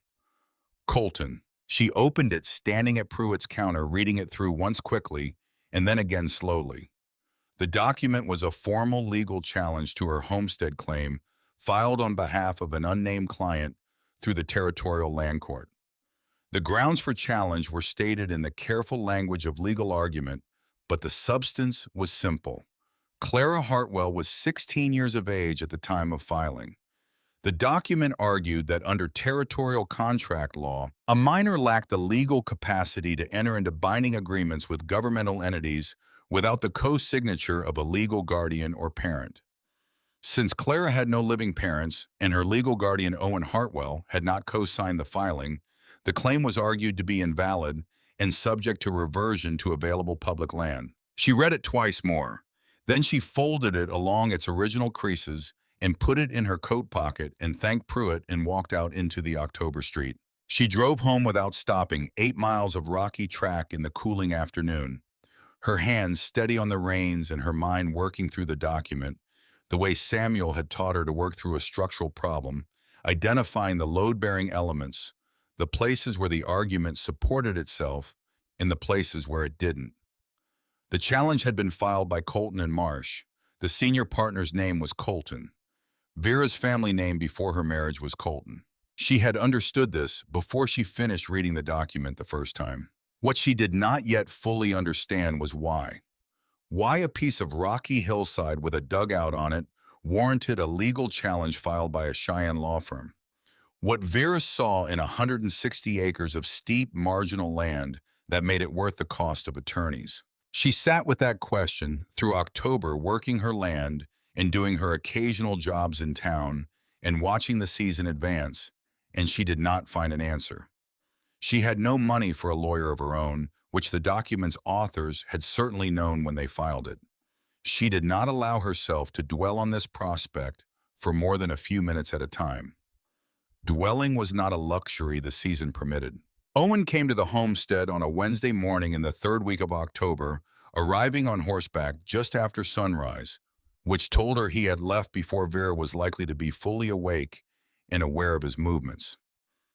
Colton. She opened it standing at Pruitt's counter, reading it through once quickly and then again slowly. The document was a formal legal challenge to her homestead claim filed on behalf of an unnamed client through the Territorial Land Court. The grounds for challenge were stated in the careful language of legal argument, but the substance was simple. Clara Hartwell was 16 years of age at the time of filing. The document argued that under territorial contract law, a minor lacked the legal capacity to enter into binding agreements with governmental entities without the co-signature of a legal guardian or parent. Since Clara had no living parents and her legal guardian Owen Hartwell had not co-signed the filing, the claim was argued to be invalid and subject to reversion to available public land. She read it twice more. Then she folded it along its original creases and put it in her coat pocket and thanked Pruitt and walked out into the October street. She drove home without stopping, 8 miles of rocky track in the cooling afternoon, her hands steady on the reins and her mind working through the document, the way Samuel had taught her to work through a structural problem, identifying the load-bearing elements, the places where the argument supported itself and the places where it didn't. The challenge had been filed by Colton and Marsh. The senior partner's name was Colton. Vera's family name before her marriage was Colton. She had understood this before she finished reading the document the first time. What she did not yet fully understand was why. Why a piece of rocky hillside with a dugout on it warranted a legal challenge filed by a Cheyenne law firm. What Vera saw in 160 acres of steep marginal land that made it worth the cost of attorneys. She sat with that question through October, working her land and doing her occasional jobs in town and watching the season advance, and she did not find an answer. She had no money for a lawyer of her own, which the document's authors had certainly known when they filed it. She did not allow herself to dwell on this prospect for more than a few minutes at a time. Dwelling was not a luxury the season permitted. Owen came to the homestead on a Wednesday morning in the third week of October, arriving on horseback just after sunrise, which told her he had left before Vera was likely to be fully awake and aware of his movements.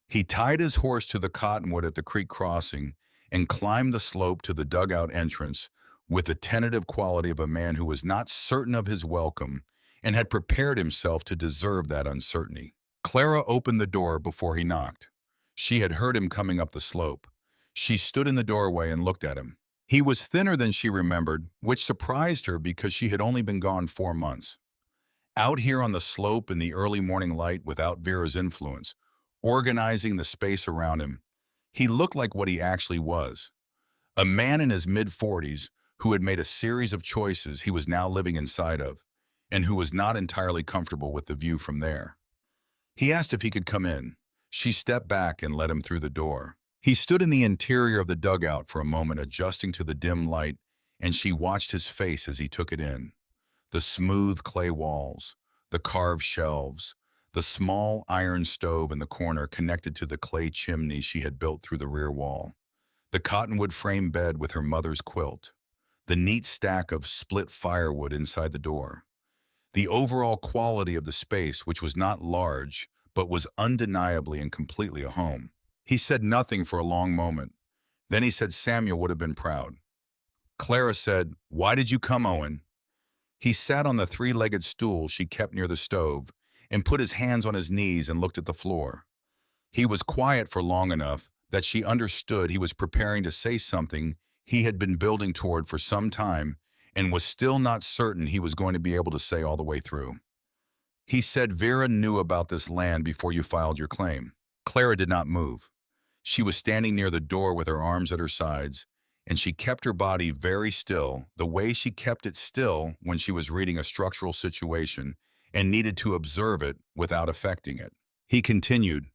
He tied his horse to the cottonwood at the creek crossing and climbed the slope to the dugout entrance with the tentative quality of a man who was not certain of his welcome and had prepared himself to deserve that uncertainty. Clara opened the door before he knocked. She had heard him coming up the slope. She stood in the doorway and looked at him. He was thinner than she remembered, which surprised her because she had only been gone 4 months. Out here on the slope in the early morning light without Vera's influence, organizing the space around him, he looked like what he actually was. A man in his mid-40s who had made a series of choices he was now living inside of, and who was not entirely comfortable with the view from there. He asked if he could come in. She stepped back and let him through the door. He stood in the interior of the dugout for a moment, adjusting to the dim light, and she watched his face as he took it in. The smooth clay walls, the carved shelves, the small iron stove in the corner connected to the clay chimney she had built through the rear wall, the cottonwood frame bed with her mother's quilt, the neat stack of split firewood inside the door. The overall quality of the space, which was not large, but was undeniably and completely a home. He said nothing for a long moment. Then he said Samuel would have been proud. Clara said, "Why did you come, Owen?" He sat on the three-legged stool she kept near the stove and put his hands on his knees and looked at the floor. He was quiet for long enough that she understood he was preparing to say something he had been building toward for some time and was still not certain he was going to be able to say all the way through. He said Vera knew about this land before you filed your claim. Clara did not move. She was standing near the door with her arms at her sides, and she kept her body very still, the way she kept it still when she was reading a structural situation and needed to observe it without affecting it. He continued,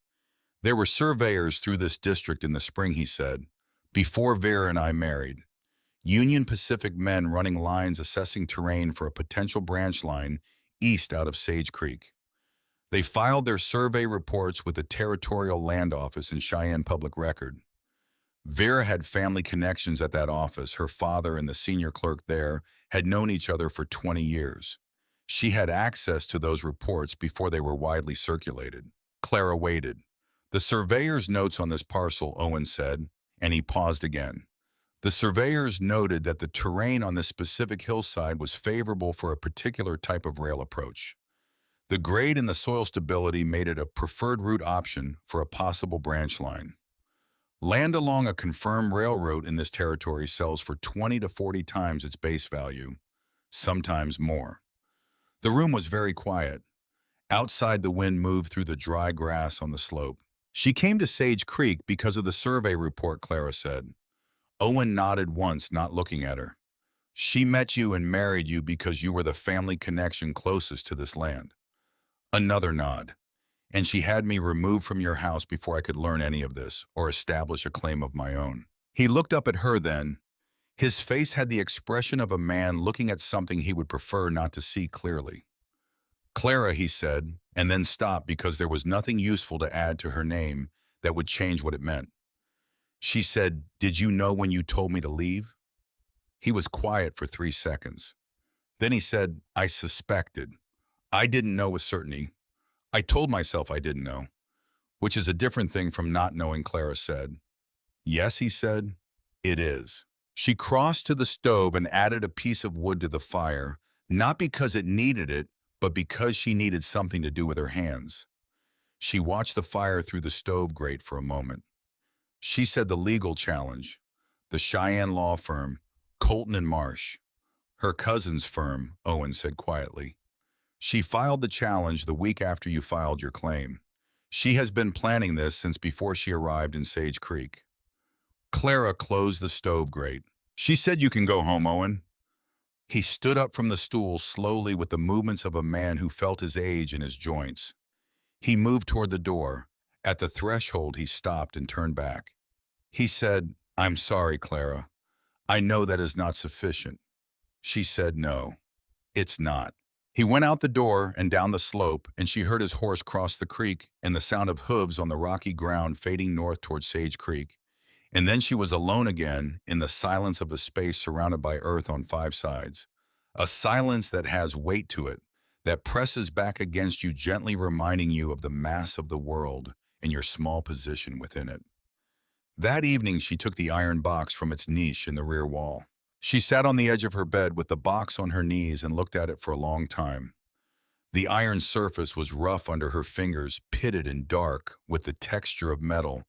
"There were surveyors through this district in the spring," he said, "before Vera and I married. Union Pacific men running lines assessing terrain for a potential branch line east out of Sage Creek. They filed their survey reports with the Territorial Land Office in Cheyenne Public Record. Vera had family connections at that office. Her father and the senior clerk there had known each other for 20 years. She had access to those reports before they were widely circulated." Clara waited. "The surveyor's notes on this parcel," Owen said, and he paused again. "The surveyors noted that the terrain on this specific hillside was favorable for a particular type of rail approach. The grade and the soil stability made it a preferred route option for a possible branch line. Land along a confirmed railroad in this territory sells for 20 to 40 times its base value, sometimes more." The room was very quiet. Outside, the wind moved through the dry grass on the slope. "She came to Sage Creek because of the survey report," Clara said. Owen nodded once, not looking at her. "She met you and married you because you were the family connection closest to this land." Another nod. "And she had me removed from your house before I could learn any of this or establish a claim of my own." He looked up at her then. His face had the expression of a man looking at something he would prefer not to see clearly. "Clara," he said, and then stopped because there was nothing useful to add to her name that would change what it meant. She said, "Did you know when you told me to leave?" He was quiet for 3 seconds. Then he said, "I suspected. I didn't know with certainty. I told myself I didn't know. which is a different thing from not knowing, Clara said. Yes, he said, it is. She crossed to the stove and added a piece of wood to the fire, not because it needed it, but because she needed something to do with her hands. She watched the fire through the stove grate for a moment. She said the legal challenge, the Cheyenne law firm, Colton and Marsh. Her cousin's firm, Owen said quietly. She filed the challenge the week after you filed your claim. She has been planning this since before she arrived in Sage Creek. Clara closed the stove grate. She said you can go home, Owen. He stood up from the stool slowly with the movements of a man who felt his age in his joints. He moved toward the door. At the threshold, he stopped and turned back. He said, I'm sorry, Clara. I know that is not sufficient. She said no. It's not. He went out the door and down the slope, and she heard his horse cross the creek and the sound of hooves on the rocky ground fading north toward Sage Creek. And then she was alone again in the silence of a space surrounded by earth on five sides. A silence that has weight to it, that presses back against you, gently reminding you of the mass of the world and your small position within it. That evening, she took the iron box from its niche in the rear wall. She sat on the edge of her bed with the box on her knees and looked at it for a long time. The iron surface was rough under her fingers, pitted and dark with the texture of metal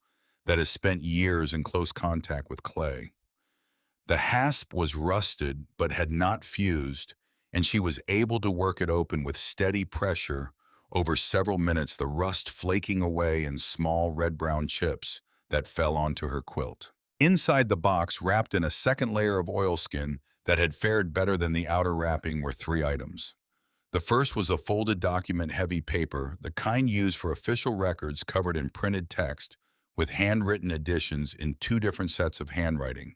that has spent years in close contact with clay. The hasp was rusted but had not fused, and she was able to work it open with steady pressure over several minutes, the rust flaking away in small red-brown chips that fell onto her quilt. Inside the box, wrapped in a second layer of oilskin that had fared better than the outer wrapping, were three items. The first was a folded document-heavy paper, the kind used for official records covered in printed text, with handwritten additions in two different sets of handwriting.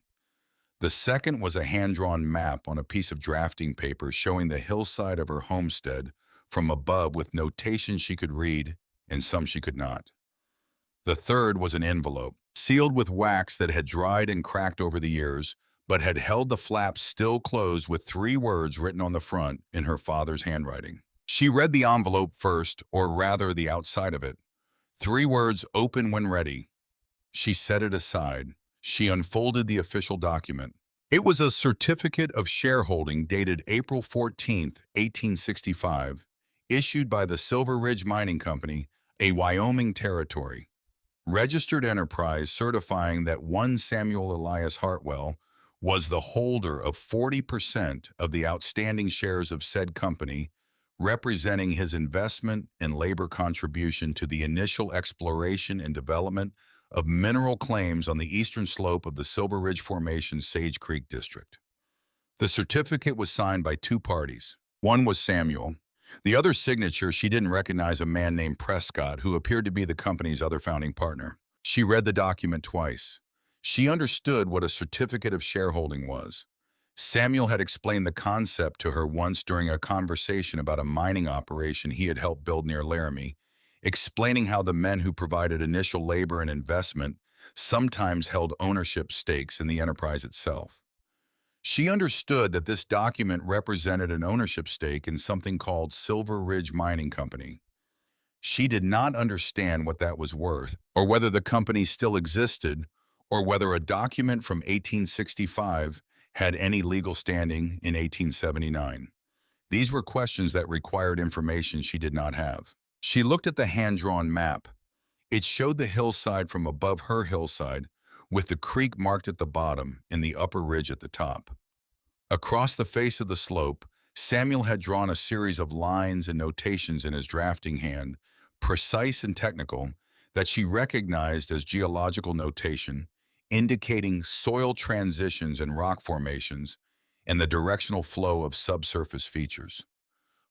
The second was a hand-drawn map on a piece of drafting paper showing the hillside of her homestead from above with notations she could read and some she could not. The third was an envelope, sealed with wax that had dried and cracked over the years, but had held the flap still closed with three words written on the front in her father's handwriting. She read the envelope first, or rather the outside of it. Three words, open when ready. She set it aside. She unfolded the official document. It was a certificate of shareholding dated April 14th, 1865, issued by the Silver Ridge Mining Company, a Wyoming territory. Registered enterprise certifying that one Samuel Elias Hartwell was the holder of 40% of the outstanding shares of said company, representing his investment and labor contribution to the initial exploration and development of mineral claims on the eastern slope of the Silver Ridge Formation Sage Creek District. The certificate was signed by two parties. One was Samuel. The other signature, she didn't recognize a man named Prescott, who appeared to be the company's other founding partner. She read the document twice. She understood what a certificate of shareholding was. Samuel had explained the concept to her once during a conversation about a mining operation he had helped build near Laramie, explaining how the men who provided initial labor and investment sometimes held ownership stakes in the enterprise itself. She understood that this document represented an ownership stake in something called Silver Ridge Mining Company. She did not understand what that was worth, or whether the company still existed, or whether a document from 1865 had any legal standing in 1879. These were questions that required information she did not have. She looked at the hand-drawn map. It showed the hillside from above her hillside, with the creek marked at the bottom and the upper ridge at the top. Across the face of the slope, Samuel had drawn a series of lines and notations in his drafting hand, precise and technical, that she recognized as geological notation, indicating soil transitions and rock formations and the directional flow of subsurface features.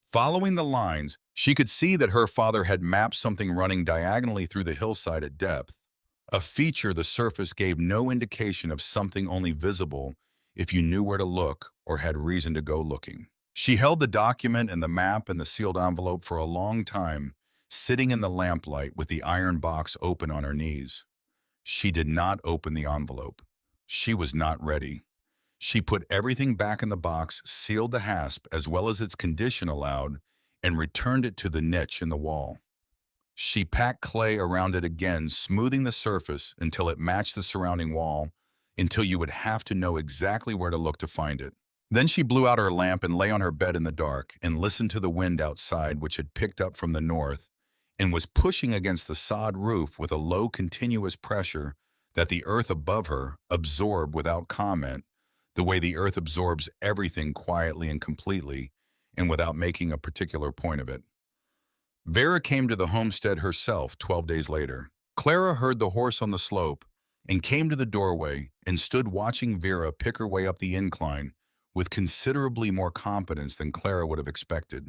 Following the lines, she could see that her father had mapped something running diagonally through the hillside at depth, a feature the surface gave no indication of, something only visible if you knew where to look or had reason to go looking. She held the document and the map and the sealed envelope for a long time, sitting in the lamplight with the iron box open on her knees. She did not open the envelope. She was not ready. She put everything back in the box, sealed the hasp as well as its condition allowed, and returned it to the niche in the wall. She packed clay around it again, smoothing the surface until it matched the surrounding wall, until you would have to know exactly where to look to find it. Then she blew out her lamp and lay on her bed in the dark and listened to the wind outside, which had picked up from the north and was pushing against the sod roof with a low continuous pressure that the earth above her absorbed without comment, the way the earth absorbs everything quietly and completely and without making a particular point of it. Vera came to the homestead herself 12 days later. Clara heard the horse on the slope and came to the doorway and stood watching Vera pick her way up the incline with considerably more competence than Clara would have expected.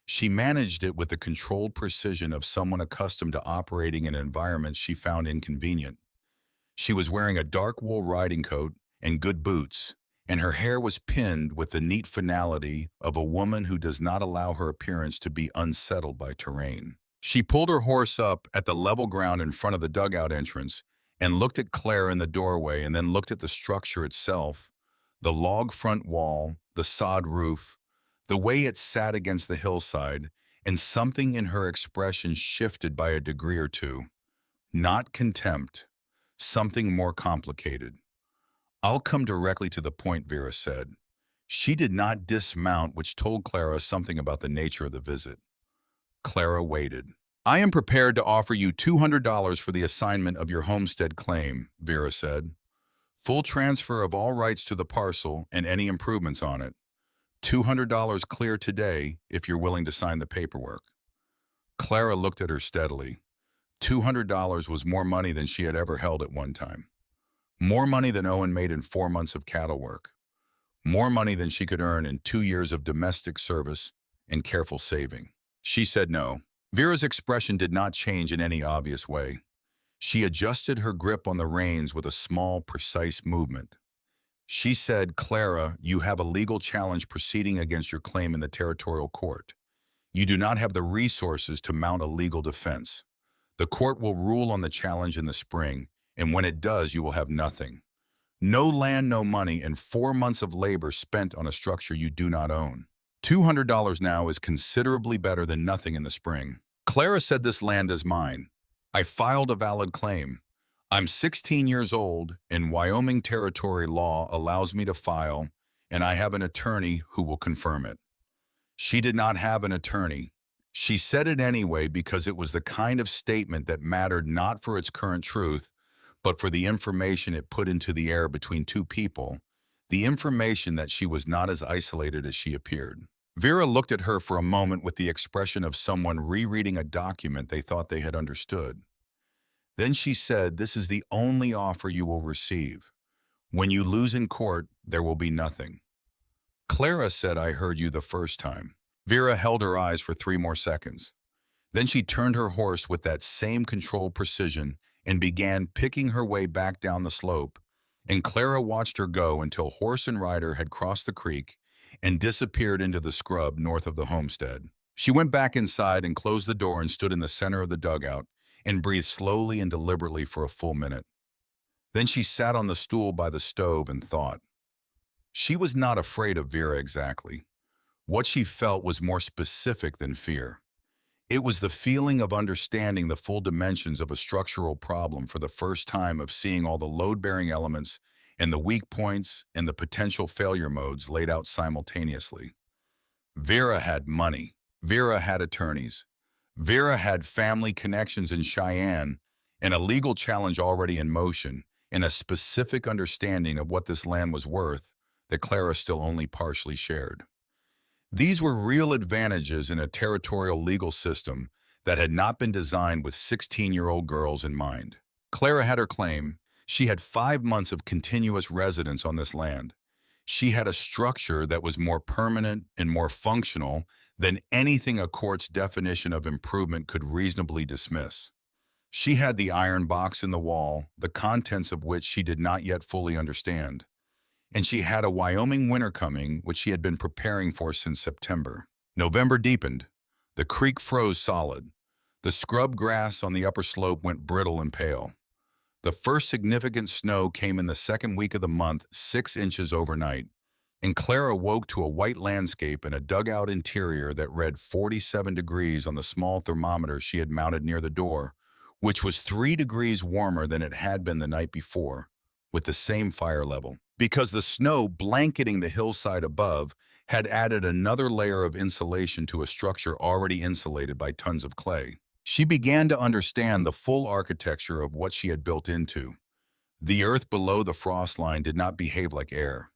She managed it with the controlled precision of someone accustomed to operating in environments she found inconvenient. She was wearing a dark wool riding coat and good boots, and her hair was pinned with the neat finality of a woman who does not allow her appearance to be unsettled by terrain. She pulled her horse up at the level ground in front of the dugout entrance and looked at Claire in the doorway and then looked at the structure itself, the log front wall, the sod roof, the way it sat against the hillside, and something in her expression shifted by a degree or two. Not contempt, something more complicated. "I'll come directly to the point," Vera said. She did not dismount, which told Clara something about the nature of the visit. Clara waited. "I am prepared to offer you $200 for the assignment of your homestead claim," Vera said. "Full transfer of all rights to the parcel and any improvements on it. $200 clear today if you're willing to sign the paperwork." Clara looked at her steadily. $200 was more money than she had ever held at one time. More money than Owen made in 4 months of cattle work. More money than she could earn in 2 years of domestic service and careful saving. She said no. Vera's expression did not change in any obvious way. She adjusted her grip on the reins with a small, precise movement. She said, "Clara, you have a legal challenge proceeding against your claim in the territorial court. You do not have the resources to mount a legal defense. The court will rule on the challenge in the spring, and when it does, you will have nothing. No land, no money, and 4 months of labor spent on a structure you do not own. $200 now is considerably better than nothing in the spring." Clara said, "This land is mine. I filed a valid claim. I'm 16 years old, and Wyoming territory law allows me to file, and I have an attorney who will confirm it." She did not have an attorney. She said it anyway because it was the kind of statement that mattered not for its current truth, but for the information it put into the air between two people, the information that she was not as isolated as she appeared. Vera looked at her for a moment with the expression of someone rereading a document they thought they had understood. Then she said, "This is the only offer you will receive. When you lose in court, there will be nothing." Clara said, "I heard you the first time." Vera held her eyes for 3 more seconds. Then she turned her horse with that same controlled precision and began picking her way back down the slope, and Clara watched her go until horse and rider had crossed the creek and disappeared into the scrub north of the homestead. She went back inside and closed the door and stood in the center of the dugout and breathed slowly and deliberately for a full minute. Then she sat on the stool by the stove and thought. She was not afraid of Vera exactly. What she felt was more specific than fear. It was the feeling of understanding the full dimensions of a structural problem for the first time, of seeing all the load-bearing elements and the weak points and the potential failure modes laid out simultaneously. Vera had money. Vera had attorneys. Vera had family connections in Cheyenne and a legal challenge already in motion, and a specific understanding of what this land was worth that Clara still only partially shared. These were real advantages in a territorial legal system that had not been designed with 16-year-old girls in mind. Clara had her claim. She had 5 months of continuous residence on this land. She had a structure that was more permanent and more functional than anything a court's definition of improvement could reasonably dismiss. She had the iron box in the wall, the contents of which she did not yet fully understand. And she had a Wyoming winter coming, which she had been preparing for since September. November deepened. The creek froze solid. The scrub grass on the upper slope went brittle and pale. The first significant snow came in the second week of the month, 6 inches overnight, and Clara woke to a white landscape and a dugout interior that read 47 degrees on the small thermometer she had mounted near the door, which was 3 degrees warmer than it had been the night before, with the same fire level. Because the snow blanketing the hillside above had added another layer of insulation to a structure already insulated by tons of clay. She began to understand the full architecture of what she had built into. The earth below the frost line did not behave like air.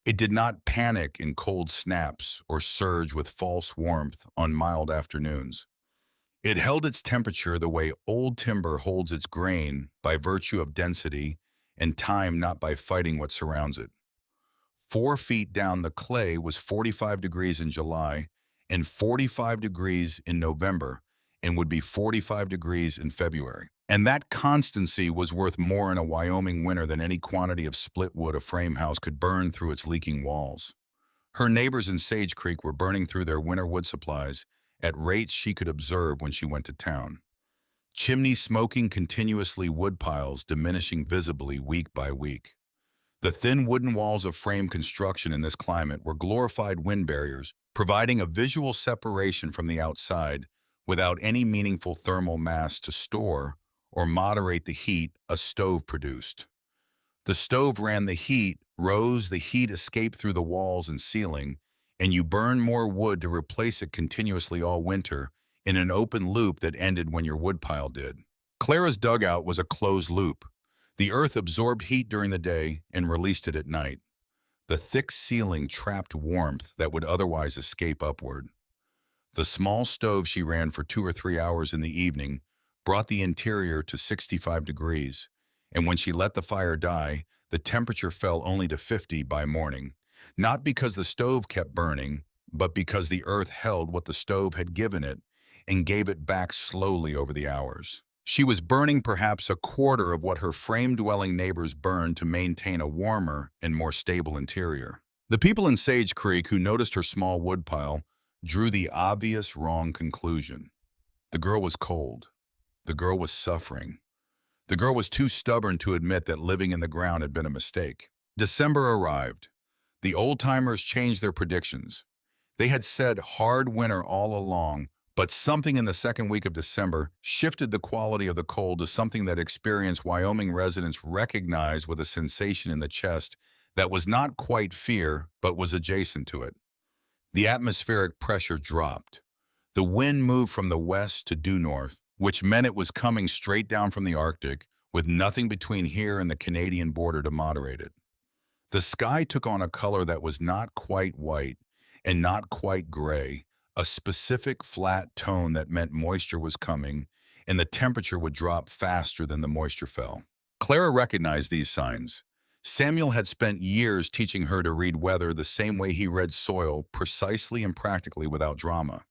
It did not panic in cold snaps or surge with false warmth on mild afternoons. It held its temperature the way old timber holds its grain by virtue of density and time, not by fighting what surrounds it. 4 feet down the clay was 45 degrees in July and 45 degrees in November and would be 45 degrees in February. And that constancy was worth more in a Wyoming winter than any quantity of split wood a frame house could burn through its leaking walls. Her neighbors in Sage Creek were burning through their winter wood supplies at rates she could observe when she went to town. Chimneys smoking continuously, wood piles diminishing visibly week by week. The thin wooden walls of frame construction in this climate were glorified wind barriers, providing a visual separation from the outside without any meaningful thermal mass to store or moderate the heat a stove produced. The stove ran the heat, rose, the heat escaped through the walls and ceiling, and you burned more wood to replace it continuously all winter in an open loop that ended when your woodpile did. Clara's dugout was a closed loop. The earth absorbed heat during the day and released it at night. The thick ceiling trapped warmth that would otherwise escape upward. The small stove she ran for 2 or 3 hours in the evening brought the interior to 65 degrees, and when she let the fire die, the temperature fell only to 50 by morning, not because the stove kept burning, but because the earth held what the stove had given it and gave it back slowly over the hours. She was burning perhaps a quarter of what her frame-dwelling neighbors burned to maintain a warmer and more stable interior. The people in Sage Creek who noticed her small woodpile drew the obvious wrong conclusion. The girl was cold. The girl was suffering. The girl was too stubborn to admit that living in the ground had been a mistake. December arrived. The old-timers changed their predictions. They had said hard winter all along, but something in the second week of December shifted the quality of the cold to something that experienced Wyoming residents recognized with a sensation in the chest that was not quite fear, but was adjacent to it. The atmospheric pressure dropped. The wind moved from the west to due north, which meant it was coming straight down from the Arctic, with nothing between here and the Canadian border to moderate it. The sky took on a color that was not quite white and not quite gray, a specific flat tone that meant moisture was coming, and the temperature would drop faster than the moisture fell. Clara recognized these signs. Samuel had spent years teaching her to read weather the same way he read soil, precisely and practically without drama.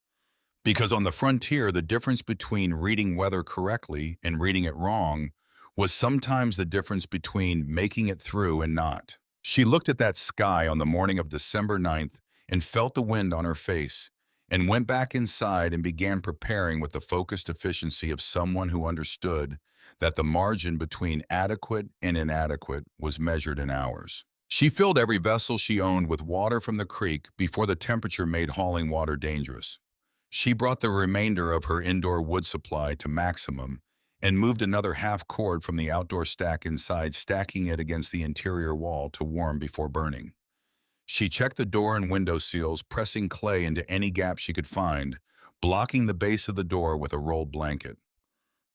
Because on the frontier, the difference between reading weather correctly and reading it wrong was sometimes the difference between making it through and not. She looked at that sky on the morning of December 9th and felt the wind on her face, and went back inside and began preparing with the focused efficiency of someone who understood that the margin between adequate and inadequate was measured in hours. She filled every vessel she owned with water from the creek before the temperature made hauling water dangerous. She brought the remainder of her indoor wood supply to maximum and moved another half cord from the outdoor stack inside, stacking it against the interior wall to warm before burning. She checked the door and window seals, pressing clay into any gap she could find, blocking the base of the door with a rolled blanket.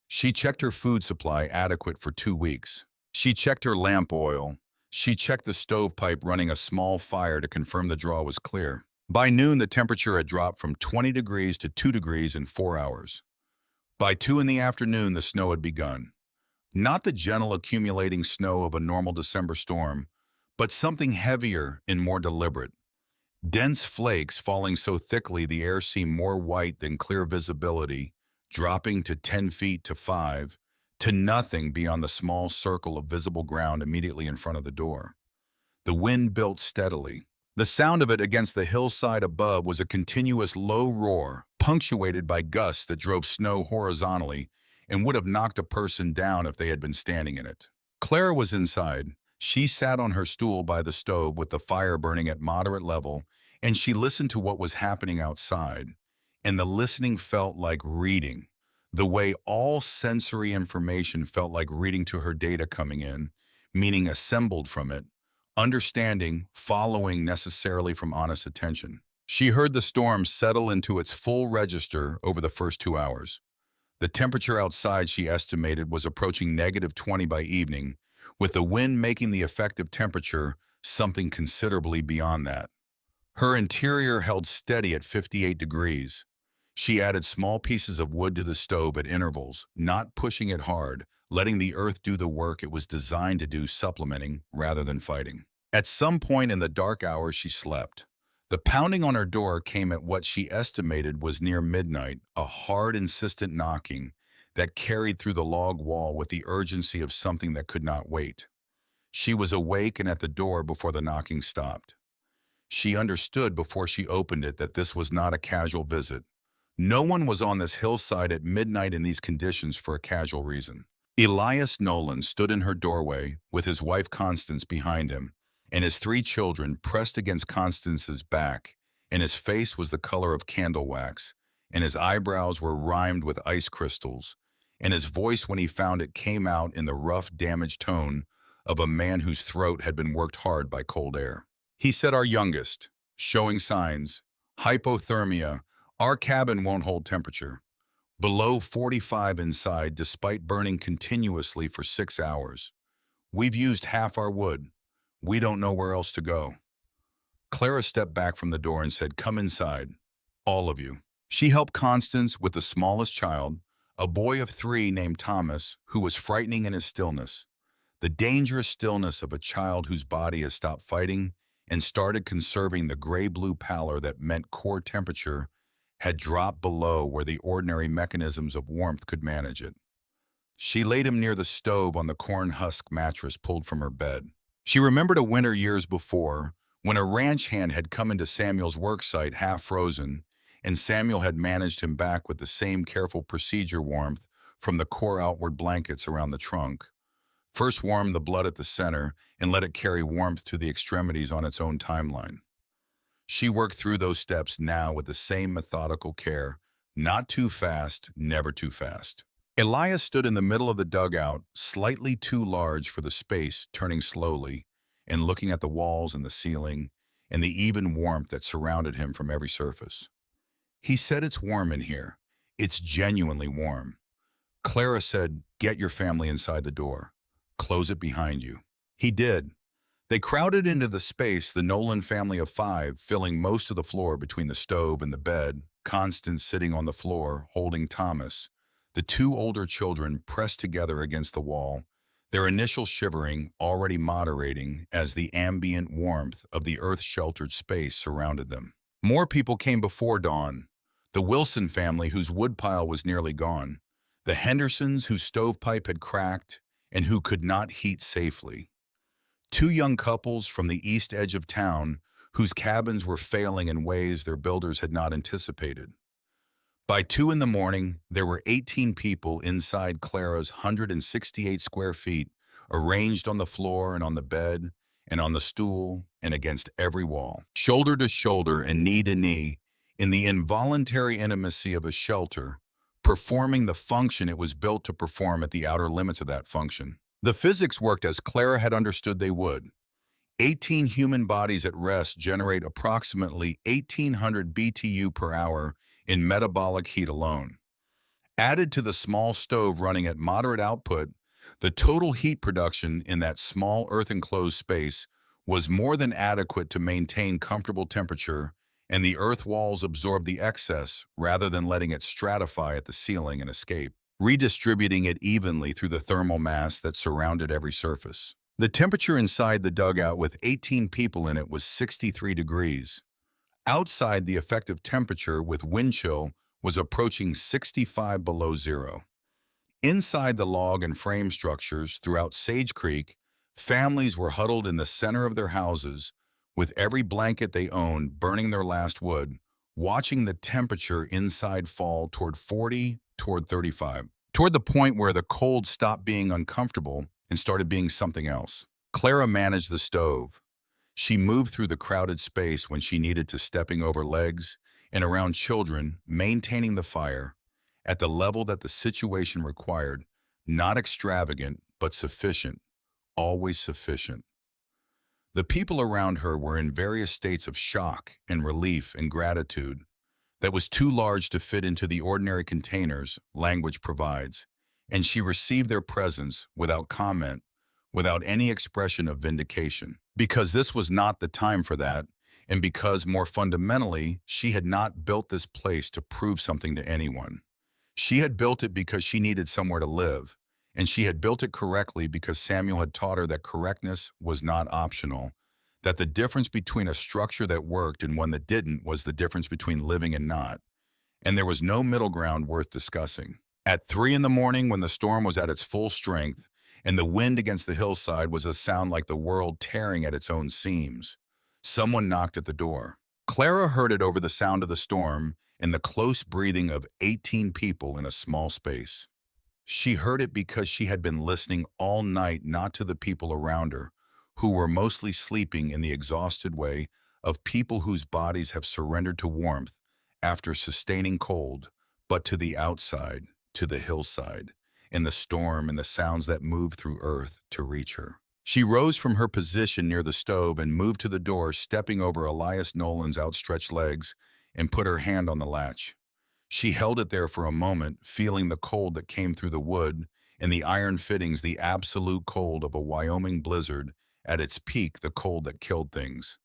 She checked her food supply adequate for 2 weeks. She checked her lamp oil. She checked the stovepipe running a small fire to confirm the draw was clear. By noon, the temperature had dropped from 20 degrees to 2 degrees in 4 hours. By 2 in the afternoon, the snow had begun. Not the gentle accumulating snow of a normal December storm, but something heavier and more deliberate. Dense flakes falling so thickly the air seemed more white than clear visibility, dropping to 10 feet to 5, to nothing beyond the small circle of visible ground immediately in front of the door. The wind built steadily. The sound of it against the hillside above was a continuous low roar, punctuated by gusts that drove snow horizontally and would have knocked a person down if they had been standing in it. Clara was inside. She sat on her stool by the stove with the fire burning at moderate level, and she listened to what was happening outside. And the listening felt like reading, the way all sensory information felt like reading to her data coming in, meaning assembled from it, understanding, following necessarily from honest attention. She heard the storm settle into its full register over the first 2 hours. The temperature outside, she estimated, was approaching -20 by evening, with the wind making the effective temperature something considerably beyond that. Her interior held steady at 58 degrees. She added small pieces of wood to the stove at intervals, not pushing it hard, letting the earth do the work it was designed to do, supplementing rather than fighting. At some point in the dark hours, she slept. The pounding on her door came at what she estimated was near midnight, a hard, insistent knocking that carried through the log wall with the urgency of something that could not wait. She was awake and at the door before the knocking stopped. She understood before she opened it that this was not a casual visit. No one was on this hillside at midnight in these conditions for a casual reason. Elias Nolan stood in her doorway with his wife Constance behind him, and his 3 children pressed against Constance's back, and his face was the color of candle wax, and his eyebrows were rimed with ice crystals, and his voice when he found it came out in the rough, damaged tone of a man whose throat had been worked hard by cold air. He said, "Our youngest, showing signs, hypothermia. Our cabin won't hold temperature. Below 45 inside despite burning continuously for 6 hours. We've used half our wood. We don't know where else to go." Clara stepped back from the door and said, "Come inside, all of you." She helped Constance with the smallest child, a boy of 3 named Thomas, who was frightening in his stillness. The dangerous stillness of a child whose body has stopped fighting and started conserving the gray-blue pallor that meant core temperature had dropped below where the ordinary mechanisms of warmth could manage it. She laid him near the stove on the corn husk mattress pulled from her bed. She remembered a winter years before when a ranch hand had come into Samuel's worksite half frozen, and Samuel had managed him back with the same careful procedure warmth from the core outward blankets around the trunk. First warm the blood at the center and let it carry warmth to the extremities on its own timeline. She worked through those steps now with the same methodical care, not too fast, never too fast. Elias stood in the middle of the dugout, slightly too large for the space, turning slowly and looking at the walls and the ceiling and the even warmth that surrounded him from every surface. He said, "It's warm in here. It's genuinely warm." Clara said, "Get your family inside the door. Close it behind you." He did. They crowded into the space, the Nolan family of 5, filling most of the floor between the stove and the bed, Constance sitting on the floor, holding Thomas, the 2 older children pressed together against the wall, their initial shivering already moderating as the ambient warmth of the earth-sheltered space surrounded them. More people came before dawn. The Wilson family, whose woodpile was nearly gone, the Hendersons, whose stovepipe had cracked and who could not heat safely, 2 young couples from the east edge of town whose cabins were failing in ways their builders had not anticipated. By 2 in the morning, there were 18 people inside Clara's 168 square feet, arranged on the floor and on the bed and on the stool and against every wall, shoulder to shoulder and knee to knee, in the involuntary intimacy of a shelter, performing the function it was built to perform at the outer limits of that function. The physics worked as Clara had understood they would. 18 human bodies at rest generate approximately 1,800 BTU per hour in metabolic heat alone. Added to the small stove running at moderate output, the total heat production in that small earth-enclosed space was more than adequate to maintain comfortable temperature, and the earth walls absorbed the excess rather than letting it stratify at the ceiling and escape, redistributing it evenly through the thermal mass that surrounded every surface. The temperature inside the dugout with 18 people in it was 63 degrees. Outside, the effective temperature with wind chill was approaching 65 below zero. Inside the log and frame structures throughout Sage Creek, families were huddled in the center of their houses, with every blanket they owned burning their last wood, watching the temperature inside fall toward 40, toward 35, toward the point where the cold stopped being uncomfortable and started being something else. Clara managed the stove. She moved through the crowded space when she needed to, stepping over legs and around children, maintaining the fire at the level that the situation required, not extravagant, but sufficient, always sufficient. The people around her were in various states of shock and relief and gratitude that was too large to fit into the ordinary containers language provides, and she received their presence without comment, without any expression of vindication. Because this was not the time for that, and because, more fundamentally, she had not built this place to prove something to anyone. She had built it because she needed somewhere to live, and she had built it correctly because Samuel had taught her that correctness was not optional, that the difference between a structure that worked and one that didn't was the difference between living and not, and there was no middle ground worth discussing. At 3 in the morning, when the storm was at its full strength, and the wind against the hillside was a sound like the world tearing at its own seams, someone knocked at the door. Clara heard it over the sound of the storm and the close breathing of 18 people in a small space. She heard it because she had been listening all night, not to the people around her, who were mostly sleeping in the exhausted way of people whose bodies have surrendered to warmth after sustaining cold, but to the outside, to the hillside, and the storm and the sounds that moved through earth to reach her. She rose from her position near the stove and moved to the door, stepping over Elias Nolan's outstretched legs, and put her hand on the latch. She held it there for a moment, feeling the cold that came through the wood and the iron fittings, the absolute cold of a Wyoming blizzard, at its peak, the cold that killed things.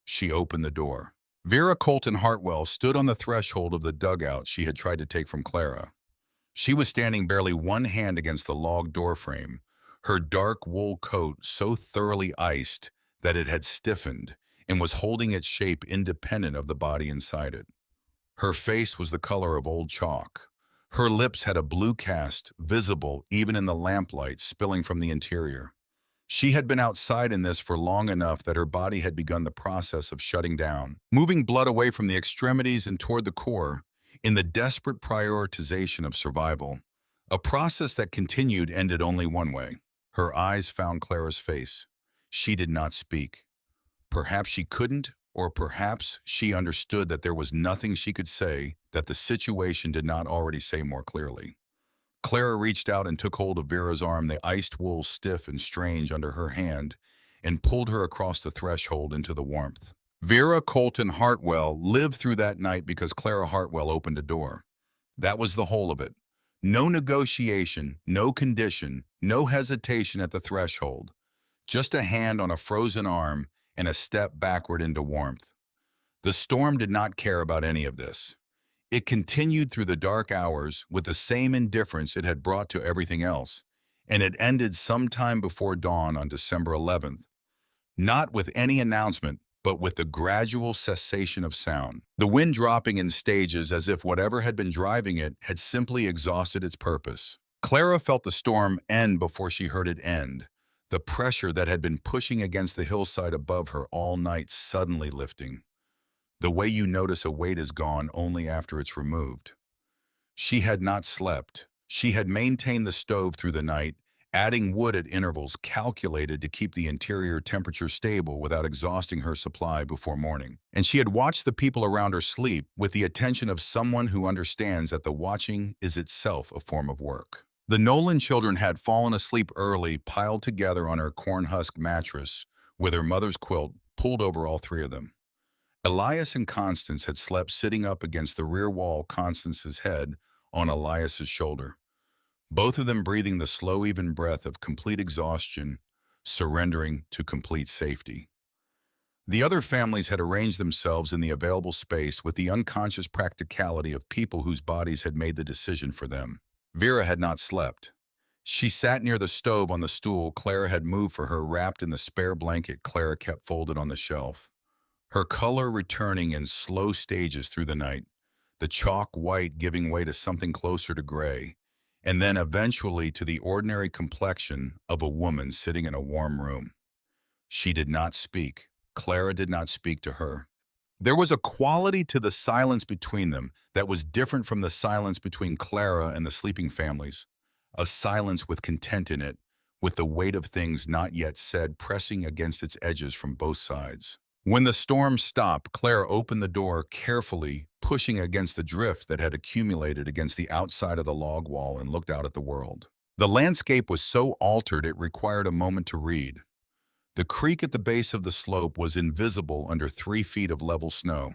She opened the door. Vera Colton Hartwell stood on the threshold of the dugout she had tried to take from Clara. She was standing barely one hand against the log doorframe, her dark wool coat so thoroughly iced that it had stiffened and was holding its shape independent of the body inside it. Her face was the color of old chalk. Her lips had a blue cast, visible even in the lamplight spilling from the interior. She had been outside in this for long enough that her body had begun the process of shutting down, moving blood away from the extremities and toward the core, in the desperate prioritization of survival. A process that continued ended only one way. Her eyes found Clara's face. She did not speak. Perhaps she couldn't, or perhaps she understood that there was nothing she could say that the situation did not already say more clearly. Clara reached out and took hold of Vera's arm, the iced wool stiff and strange under her hand, and pulled her across the threshold into the warmth. Vera Colton Hartwell lived through that night because Clara Hartwell opened a door. That was the whole of it. No negotiation, no condition, no hesitation at the threshold. Just a hand on a frozen arm and a step backward into warmth. The storm did not care about any of this. It continued through the dark hours with the same indifference it had brought to everything else, and it ended sometime before dawn on December 11th. Not with any announcement, but with the gradual cessation of sound. The wind dropping in stages as if whatever had been driving it had simply exhausted its purpose. Clara felt the storm end before she heard it end, the pressure that had been pushing against the hillside above her all night suddenly lifting. The way you notice a weight is gone only after it's removed. She had not slept. She had maintained the stove through the night, adding wood at intervals calculated to keep the interior temperature stable without exhausting her supply before morning. And she had watched the people around her sleep with the attention of someone who understands that the watching is itself a form of work. The Nolan children had fallen asleep early, piled together on her corn-husk mattress, with her mother's quilt pulled over all three of them. Elias and Constance had slept sitting up against the rear wall, Constance's head on Elias's shoulder, both of them breathing the slow, even breath of complete exhaustion, surrendering to complete safety. The other families had arranged themselves in the available space with the unconscious practicality of people whose bodies had made the decision for them. Vera had not slept. She sat near the stove on the stool Clara had moved for her, wrapped in the spare blanket Clara kept folded on the shelf. Her color returning in slow stages through the night, the chalk white giving way to something closer to gray, and then eventually to the ordinary complexion of a woman sitting in a warm room. She did not speak. Clara did not speak to her. There was a quality to the silence between them that was different from the silence between Clara and the sleeping families, a silence with content in it, with the weight of things not yet said pressing against its edges from both sides. When the storm stopped, Clara opened the door carefully, pushing against the drift that had accumulated against the outside of the log wall, and looked out at the world. The landscape was so altered it required a moment to read. The creek at the base of the slope was invisible under 3 feet of level snow.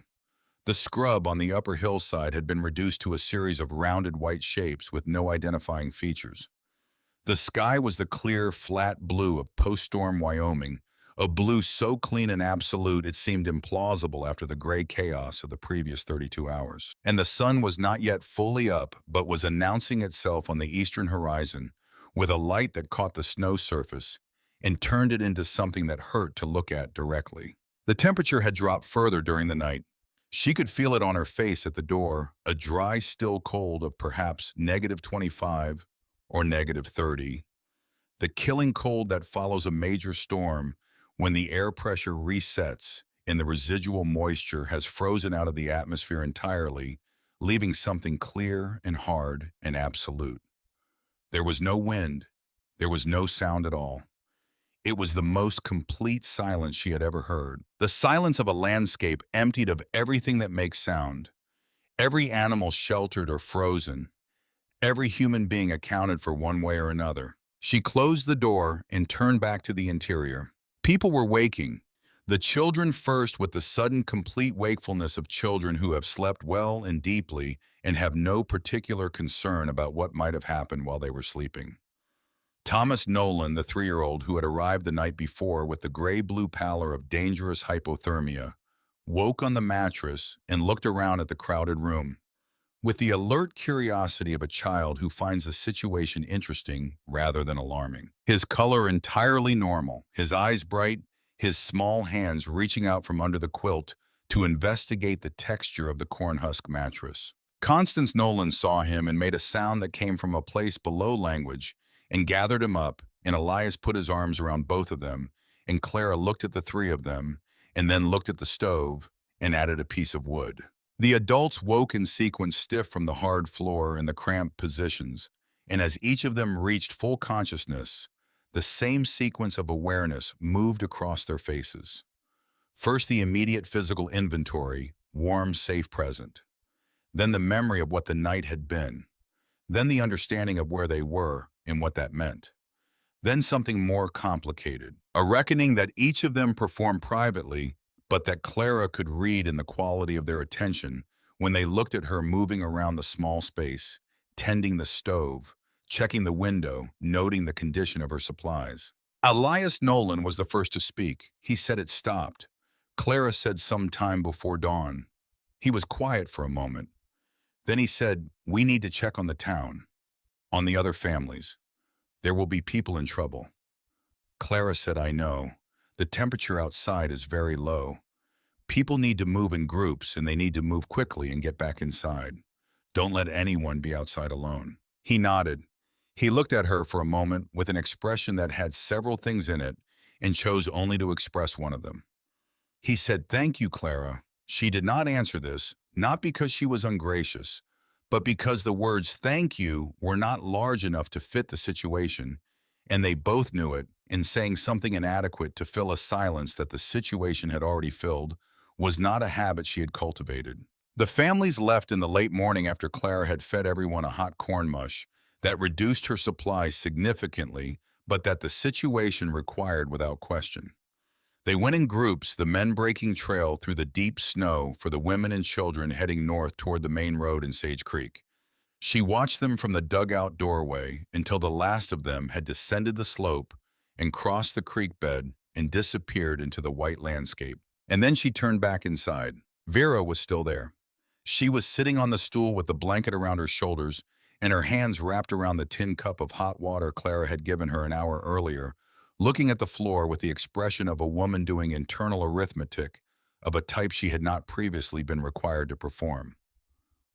The scrub on the upper hillside had been reduced to a series of rounded white shapes with no identifying features. The sky was the clear, flat blue of post-storm Wyoming, a blue so clean and absolute it seemed implausible after the gray chaos of the previous 32 hours. And the sun was not yet fully up, but was announcing itself on the eastern horizon with a light that caught the snow surface and turned it into something that hurt to look at directly. The temperature had dropped further during the night. She could feel it on her face at the door, a dry, still cold of perhaps -25 or -30. The killing cold that follows a major storm when the air pressure resets and the residual moisture has frozen out of the atmosphere entirely, leaving something clear and hard and absolute. There was no wind. There was no sound at all. It was the most complete silence she had ever heard. The silence of a landscape emptied of everything that makes sound. Every animal sheltered or frozen. Every human being accounted for one way or another. She closed the door and turned back to the interior. People were waking. The children first, with the sudden complete wakefulness of children who have slept well and deeply and have no particular concern about what might have happened while they were sleeping. Thomas Nolan, the 3-year-old who had arrived the night before with the gray-blue pallor of dangerous hypothermia, woke on the mattress and looked around at the crowded room with the alert curiosity of a child who finds a situation interesting rather than alarming. His color entirely normal, his eyes bright, his small hands reaching out from under the quilt to investigate the texture of the cornhusk mattress. Constance Nolan saw him and made a sound that came from a place below language and gathered him up, and Elias put his arms around both of them, and Clara looked at the three of them, and then looked at the stove and added a piece of wood. The adults woke in sequence, stiff from the hard floor and the cramped positions, and as each of them reached full consciousness, the same sequence of awareness moved across their faces. First, the immediate physical inventory, warm, safe, present. Then the memory of what the night had been. Then the understanding of where they were and what that meant. Then something more complicated, a reckoning that each of them performed privately, but that Clara could read in the quality of their attention when they looked at her moving around the small space, tending the stove, checking the window, noting the condition of her supplies. Elias Nolan was the first to speak. He said it stopped. Clara said some time before dawn. He was quiet for a moment. Then he said, "We need to check on the town, on the other families. There will be people in trouble." Clara said, "I know. The temperature outside is very low. People need to move in groups, and they need to move quickly and get back inside. Don't let anyone be outside alone." He nodded. He looked at her for a moment with an expression that had several things in it and chose only to express one of them. He said, "Thank you, Clara." She did not answer this, not because she was ungracious, but because the words "thank you" were not large enough to fit the situation, and they both knew it, and saying something inadequate to fill a silence that the situation had already filled was not a habit she had cultivated. The families left in the late morning after Clara had fed everyone a hot corn mush that reduced her supply significantly, but that the situation required without question. They went in groups, the men breaking trail through the deep snow for the women and children heading north toward the main road in Sage Creek. She watched them from the dugout doorway until the last of them had descended the slope and crossed the creek bed and disappeared into the white landscape. And then she turned back inside. Vera was still there. She was sitting on the stool with the blanket around her shoulders and her hands wrapped around the tin cup of hot water Clara had given her an hour earlier, looking at the floor with the expression of a woman doing internal arithmetic of a type she had not previously been required to perform.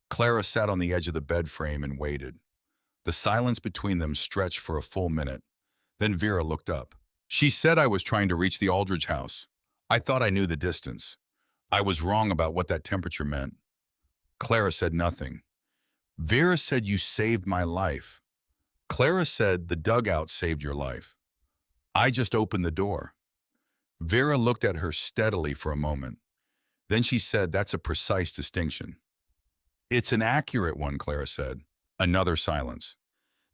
Clara sat on the edge of the bed frame and waited. The silence between them stretched for a full minute. Then Vera looked up. "She said I was trying to reach the Aldridge house. I thought I knew the distance. I was wrong about what that temperature meant." Clara said nothing. "Vera said you saved my life." Clara said the dugout saved your life. I just opened the door. Vera looked at her steadily for a moment. Then she said, that's a precise distinction. It's an accurate one, Clara said. Another silence.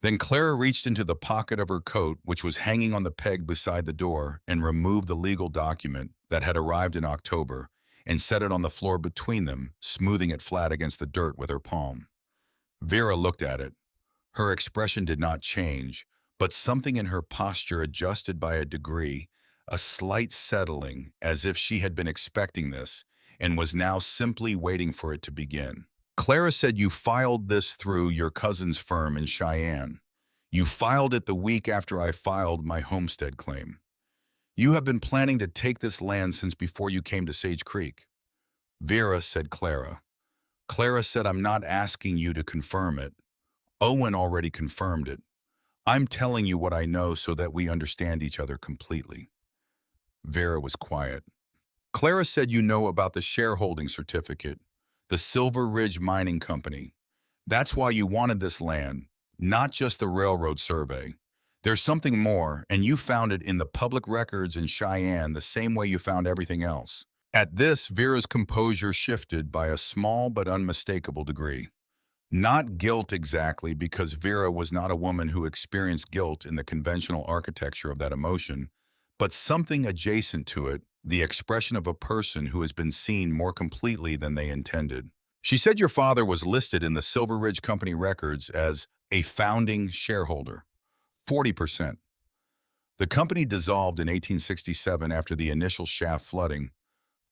Then Clara reached into the pocket of her coat, which was hanging on the peg beside the door, and removed the legal document that had arrived in October and set it on the floor between them, smoothing it flat against the dirt with her palm. Vera looked at it. Her expression did not change, but something in her posture adjusted by a degree, a slight settling, as if she had been expecting this and was now simply waiting for it to begin. Clara said you filed this through your cousin's firm in Cheyenne. You filed it the week after I filed my homestead claim. You have been planning to take this land since before you came to Sage Creek. Vera said Clara. Clara said I'm not asking you to confirm it. Owen already confirmed it. I'm telling you what I know so that we understand each other completely. Vera was quiet. Clara said you know about the shareholding certificate, the Silver Ridge Mining Company. That's why you wanted this land, not just the railroad survey. There's something more, and you found it in the public records in Cheyenne the same way you found everything else. At this, Vera's composure shifted by a small but unmistakable degree. Not guilt exactly, because Vera was not a woman who experienced guilt in the conventional architecture of that emotion, but something adjacent to it, the expression of a person who has been seen more completely than they intended. She said your father was listed in the Silver Ridge Company records as a founding shareholder, 40%. The company dissolved in 1867 after the initial shaft flooding,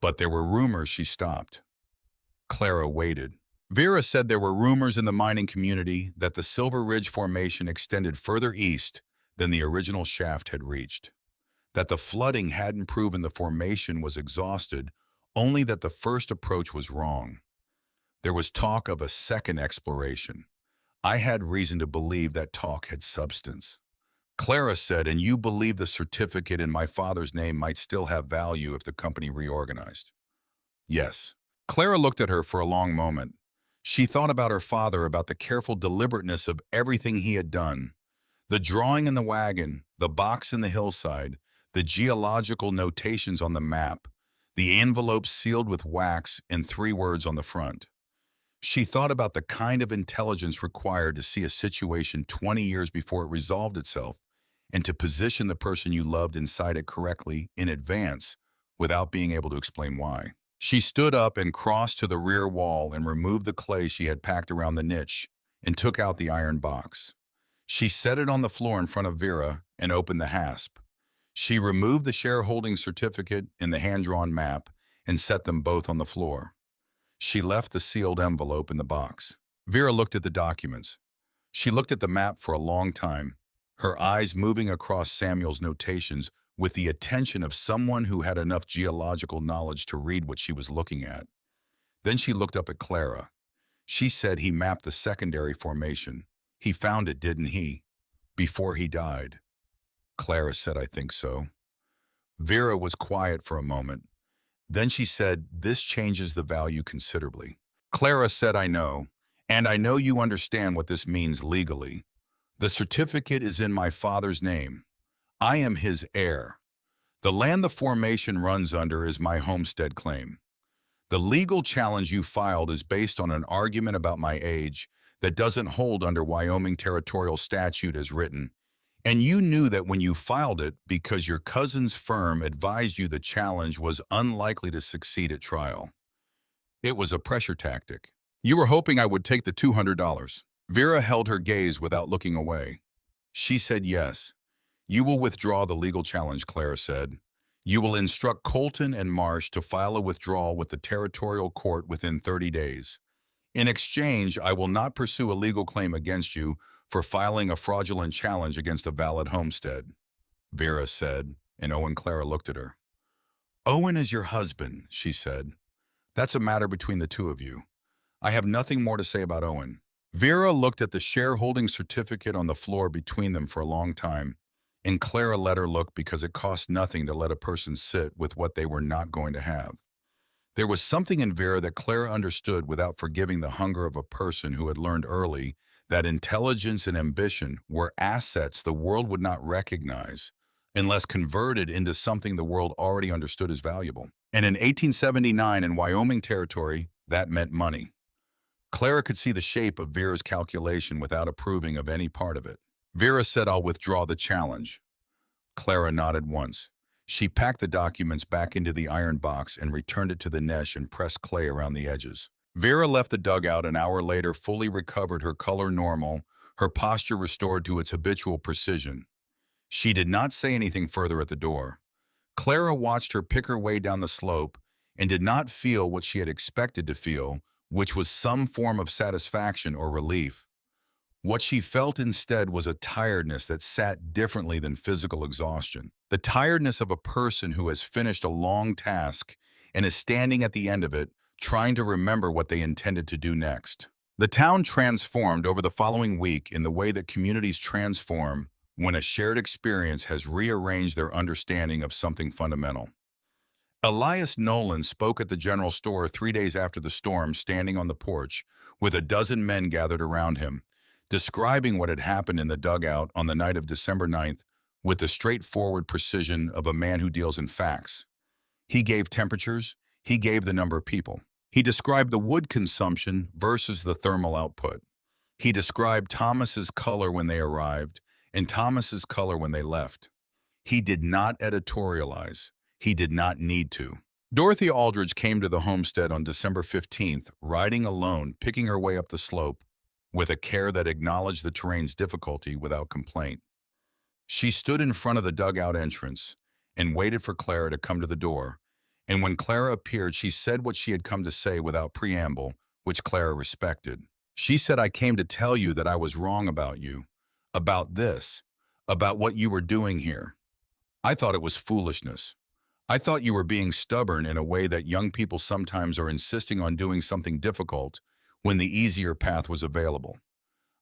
but there were rumors she stopped. Clara waited. Vera said there were rumors in the mining community that the Silver Ridge Formation extended further east than the original shaft had reached, that the flooding hadn't proven the formation was exhausted, only that the first approach was wrong. There was talk of a second exploration. I had reason to believe that talk had substance. Clara said, and you believe the certificate in my father's name might still have value if the company reorganized. Yes. Clara looked at her for a long moment. She thought about her father, about the careful deliberateness of everything he had done. The drawing in the wagon, the box in the hillside, the geological notations on the map, the envelope sealed with wax and 3 words on the front. She thought about the kind of intelligence required to see a situation 20 years before it resolved itself and to position the person you loved inside it correctly in advance without being able to explain why. She stood up and crossed to the rear wall and removed the clay she had packed around the niche and took out the iron box. She set it on the floor in front of Vera and opened the hasp. She removed the shareholding certificate and the hand-drawn map and set them both on the floor. She left the sealed envelope in the box. Vera looked at the documents. She looked at the map for a long time, her eyes moving across Samuel's notations with the attention of someone who had enough geological knowledge to read what she was looking at. Then she looked up at Clara. She said he mapped the secondary formation. He found it, didn't he? Before he died. Clara said, I think so. Vera was quiet for a moment. Then she said, this changes the value considerably. Clara said, I know, and I know you understand what this means legally. The certificate is in my father's name. I am his heir. The land the formation runs under is my homestead claim. The legal challenge you filed is based on an argument about my age that doesn't hold under Wyoming territorial statute as written, and you knew that when you filed it because your cousin's firm advised you the challenge was unlikely to succeed at trial. It was a pressure tactic. You were hoping I would take the $200. Vera held her gaze without looking away. She said yes. You will withdraw the legal challenge, Clara said. You will instruct Colton and Marsh to file a withdrawal with the territorial court within 30 days. In exchange, I will not pursue a legal claim against you for filing a fraudulent challenge against a valid homestead, Vera said, and Owen Clara looked at her. Owen is your husband, she said. That's a matter between the two of you. I have nothing more to say about Owen. Vera looked at the shareholding certificate on the floor between them for a long time, and Clara let her look because it cost nothing to let a person sit with what they were not going to have. There was something in Vera that Clara understood without forgiving the hunger of a person who had learned early that intelligence and ambition were assets the world would not recognize unless converted into something the world already understood as valuable. And in 1879 in Wyoming Territory, that meant money. Clara could see the shape of Vera's calculation without approving of any part of it. Vera said, "I'll withdraw the challenge." Clara nodded once. She packed the documents back into the iron box and returned it to the nesh and pressed clay around the edges. Vera left the dugout an hour later, fully recovered, her color normal, her posture restored to its habitual precision. She did not say anything further at the door. Clara watched her pick her way down the slope and did not feel what she had expected to feel, which was some form of satisfaction or relief. What she felt instead was a tiredness that sat differently than physical exhaustion. The tiredness of a person who has finished a long task and is standing at the end of it, trying to remember what they intended to do next. The town transformed over the following week in the way that communities transform when a shared experience has rearranged their understanding of something fundamental. Elias Nolan spoke at the general store 3 days after the storm, standing on the porch with a dozen men gathered around him, describing what had happened in the dugout on the night of December 9th with the straightforward precision of a man who deals in facts. He gave temperatures, he gave the number of people. He described the wood consumption versus the thermal output. He described Thomas's color when they arrived and Thomas's color when they left. He did not editorialize. He did not need to. Dorothy Aldridge came to the homestead on December 15th, riding alone, picking her way up the slope, with a care that acknowledged the terrain's difficulty without complaint. She stood in front of the dugout entrance and waited for Clara to come to the door, and when Clara appeared, she said what she had come to say without preamble, which Clara respected. She said, "I came to tell you that I was wrong about you, about this, about what you were doing here. I thought it was foolishness. I thought you were being stubborn in a way that young people sometimes are, insisting on doing something difficult when the easier path was available.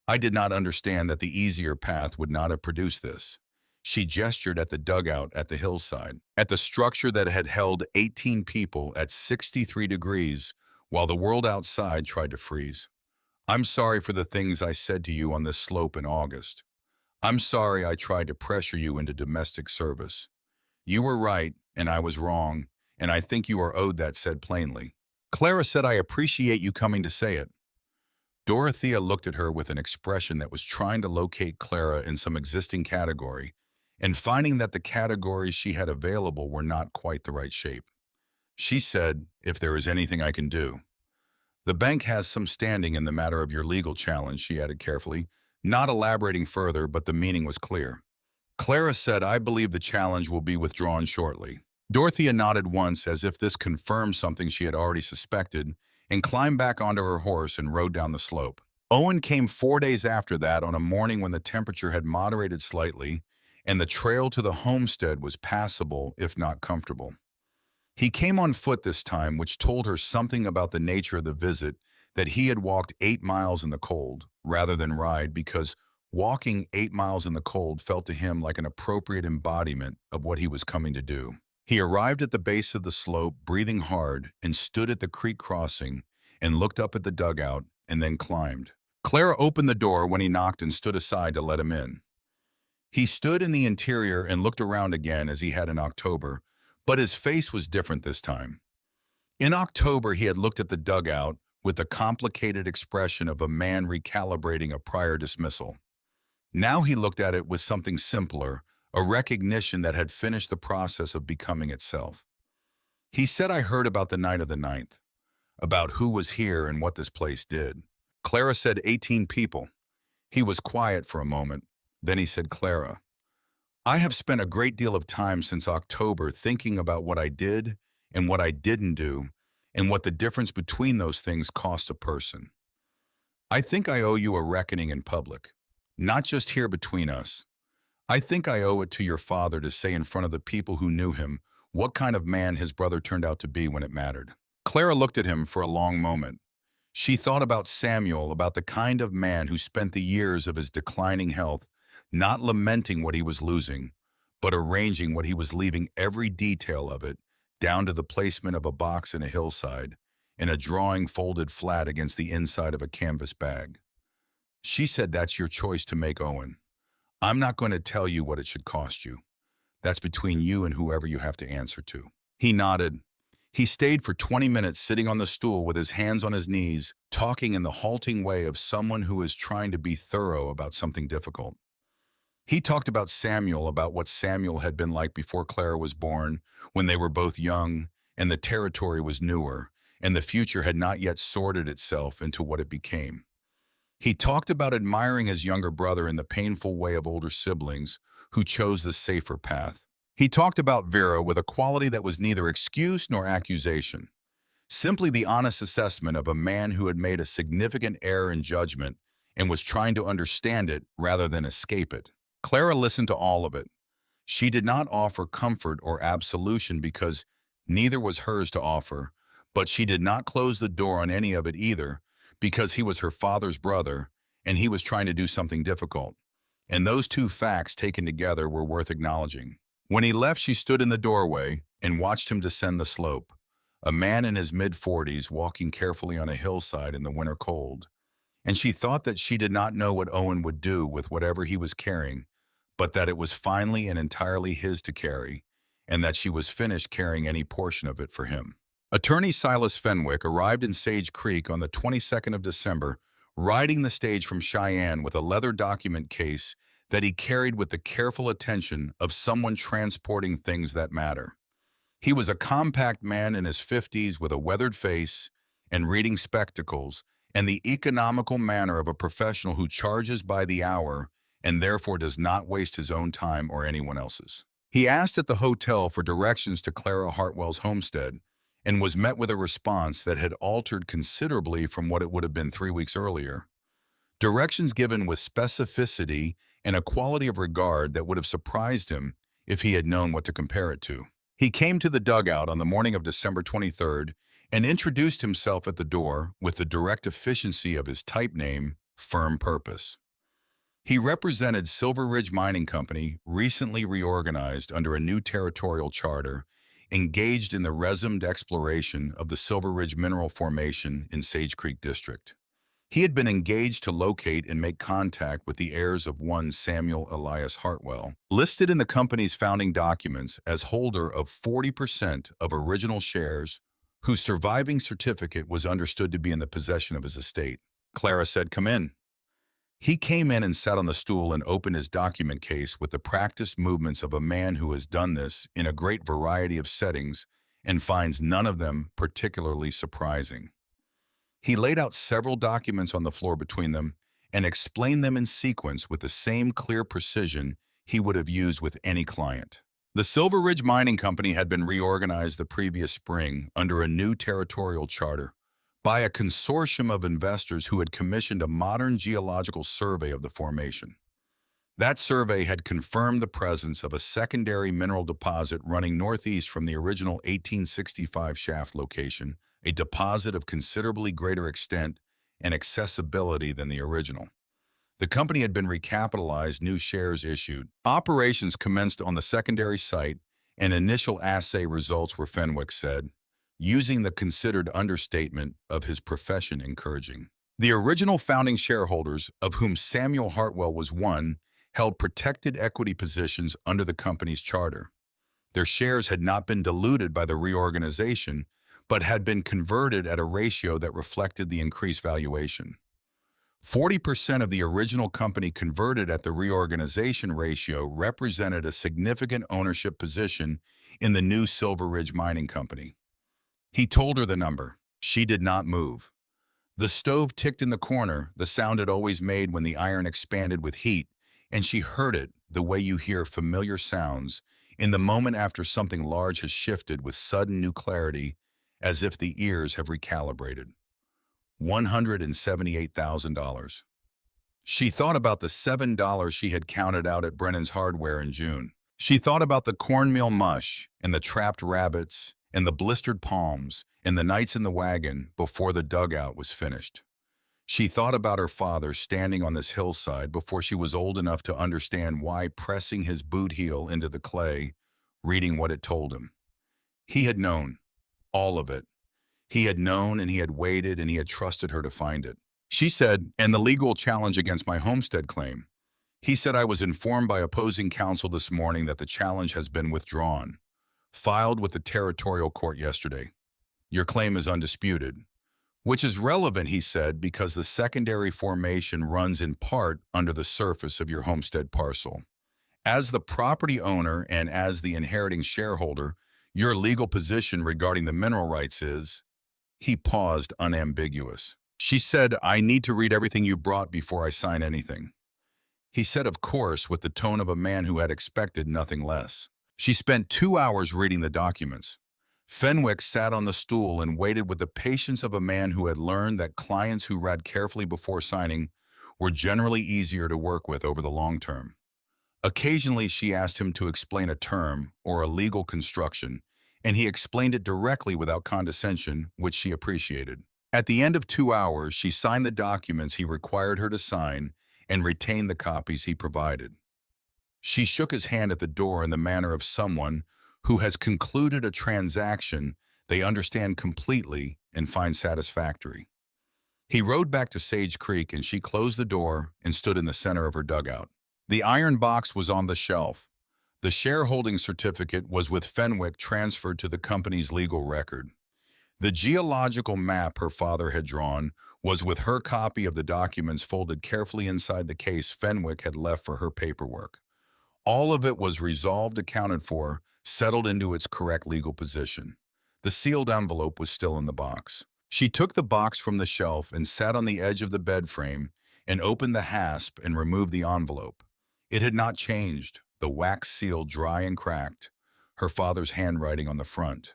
I did not understand that the easier path would not have produced this." She gestured at the dugout at the hillside, at the structure that had held 18 people at 63 degrees while the world outside tried to freeze. "I'm sorry for the things I said to you on this slope in August. I'm sorry I tried to pressure you into domestic service. You were right, and I was wrong, and I think you are owed that," said plainly. Clara said, "I appreciate you coming to say it." Dorothea looked at her with an expression that was trying to locate Clara in some existing category, and finding that the categories she had available were not quite the right shape. She said, "If there is anything I can do." "The bank has some standing in the matter of your legal challenge," she added carefully, not elaborating further, but the meaning was clear. Clara said, "I believe the challenge will be withdrawn shortly." Dorothea nodded once as if this confirmed something she had already suspected, and climbed back onto her horse and rode down the slope. Owen came 4 days after that, on a morning when the temperature had moderated slightly and the trail to the homestead was passable, if not comfortable. He came on foot this time, which told her something about the nature of the visit, that he had walked 8 miles in the cold rather than ride, because walking 8 miles in the cold felt to him like an appropriate embodiment of what he was coming to do. He arrived at the base of the slope, breathing hard, and stood at the creek crossing and looked up at the dugout and then climbed. Clara opened the door when he knocked and stood aside to let him in. He stood in the interior and looked around again as he had in October, but his face was different this time. In October, he had looked at the dugout with the complicated expression of a man recalibrating a prior dismissal. Now he looked at it with something simpler, a recognition that had finished the process of becoming itself. He said, "I heard about the night of the 9th, about who was here and what this place did." Clara said, 18 people. He was quiet for a moment. Then he said, "Clara, I have spent a great deal of time since October thinking about what I did and what I didn't do, and what the difference between those things cost a person. I think I owe you a reckoning in public, not just here between us. I think I owe it to your father to say in front of the people who knew him what kind of man his brother turned out to be when it mattered." Clara looked at him for a long moment. She thought about Samuel, about the kind of man who spent the years of his declining health not lamenting what he was losing, but arranging what he was leaving, every detail of it, down to the placement of a box in a hillside, and a drawing folded flat against the inside of a canvas bag. She said, "That's your choice to make, Owen. I'm not going to tell you what it should cost you. That's between you and whoever you have to answer to." He nodded. He stayed for 20 minutes sitting on the stool with his hands on his knees, talking in the halting way of someone who is trying to be thorough about something difficult. He talked about Samuel, about what Samuel had been like before Clara was born, when they were both young, and the territory was newer, and the future had not yet sorted itself into what it became. He talked about admiring his younger brother in the painful way of older siblings who chose the safer path. He talked about Vera with a quality that was neither excuse nor accusation, simply the honest assessment of a man who had made a significant error in judgment and was trying to understand it rather than escape it. Clara listened to all of it. She did not offer comfort or absolution because neither was hers to offer, but she did not close the door on any of it either because he was her father's brother and he was trying to do something difficult. And those two facts taken together were worth acknowledging. When he left, she stood in the doorway and watched him descend the slope, a man in his mid-40s walking carefully on a hillside in the winter cold. And she thought that she did not know what Owen would do with whatever he was carrying, but that it was finally and entirely his to carry, and that she was finished carrying any portion of it for him. Attorney Silas Fenwick arrived in Sage Creek on the 22nd of December, riding the stage from Cheyenne with a leather document case that he carried with the careful attention of someone transporting things that matter. He was a compact man in his 50s with a weathered face and reading spectacles and the economical manner of a professional who charges by the hour and therefore does not waste his own time or anyone else's. He asked at the hotel for directions to Clara Hartwell's homestead and was met with a response that had altered considerably from what it would have been 3 weeks earlier. Directions given with specificity and a quality of regard that would have surprised him if he had known what to compare it to. He came to the dugout on the morning of December 23rd and introduced himself at the door with the direct efficiency of his type name, Firm Purpose. He represented Silver Ridge Mining Company, recently reorganized under a new territorial charter, engaged in the resumed exploration of the Silver Ridge Mineral Formation in Sage Creek District. He had been engaged to locate and make contact with the heirs of one Samuel Elias Hartwell, listed in the company's founding documents as holder of 40% of original shares, whose surviving certificate was understood to be in the possession of his estate. Clara said, "Come in." He came in and sat on the stool and opened his document case with the practiced movements of a man who has done this in a great variety of settings and finds none of them particularly surprising. He laid out several documents on the floor between them and explained them in sequence with the same clear precision he would have used with any client. The Silver Ridge Mining Company had been reorganized the previous spring under a new territorial charter by a consortium of investors who had commissioned a modern geological survey of the formation. That survey had confirmed the presence of a secondary mineral deposit running northeast from the original 1865 shaft location, a deposit of considerably greater extent and accessibility than the original. The company had been recapitalized, new shares issued. Operations commenced on the secondary site, and initial assay results were, Fenwick said, using the considered understatement of his profession, encouraging. The original founding shareholders, of whom Samuel Hartwell was one, held protected equity positions under the company's charter. Their shares had not been diluted by the reorganization, but had been converted at a ratio that reflected the increased valuation. 40% of the original company converted at the reorganization ratio represented a significant ownership position in the new Silver Ridge Mining Company. He told her the number. She did not move. The stove ticked in the corner, the sound it always made when the iron expanded with heat, and she heard it the way you hear familiar sounds in the moment after something large has shifted with sudden new clarity, as if the ears have recalibrated. $178,000. She thought about the $7 she had counted out at Brennan's Hardware in June. She thought about the cornmeal mush and the trapped rabbits and the blistered palms and the nights in the wagon before the dugout was finished. She thought about her father standing on this hillside before she was old enough to understand why, pressing his boot heel into the clay, reading what it told him. He had known. All of it. He had known, and he had waited, and he had trusted her to find it. She said, "And the legal challenge against my homestead claim." He said, I was informed by opposing counsel this morning that the challenge has been withdrawn. Filed with the territorial court yesterday. Your claim is undisputed. Which is relevant, he said, because the secondary formation runs in part under the surface of your homestead parcel. As the property owner and as the inheriting shareholder, your legal position regarding the mineral rights is, he paused unambiguous. She said, I need to read everything you brought before I sign anything. He said, of course, with the tone of a man who had expected nothing less. She spent 2 hours reading the documents. Fenwick sat on the stool and waited with the patience of a man who had learned that clients who read carefully before signing were generally easier to work with over the long term. Occasionally, she asked him to explain a term or a legal construction, and he explained it directly without condescension, which she appreciated. At the end of 2 hours, she signed the documents he required her to sign and retained the copies he provided. She shook his hand at the door in the manner of someone who has concluded a transaction they understand completely and find satisfactory. He rode back to Sage Creek and she closed the door and stood in the center of her dugout. The iron box was on the shelf. The shareholding certificate was with Fenwick transferred to the company's legal record. The geological map her father had drawn was with her copy of the documents folded carefully inside the case Fenwick had left for her paperwork. All of it was resolved, accounted for, settled into its correct legal position. The sealed envelope was still in the box. She took the box from the shelf and sat on the edge of the bed frame and opened the hasp and removed the envelope. It had not changed, the wax seal dry and cracked, her father's handwriting on the front.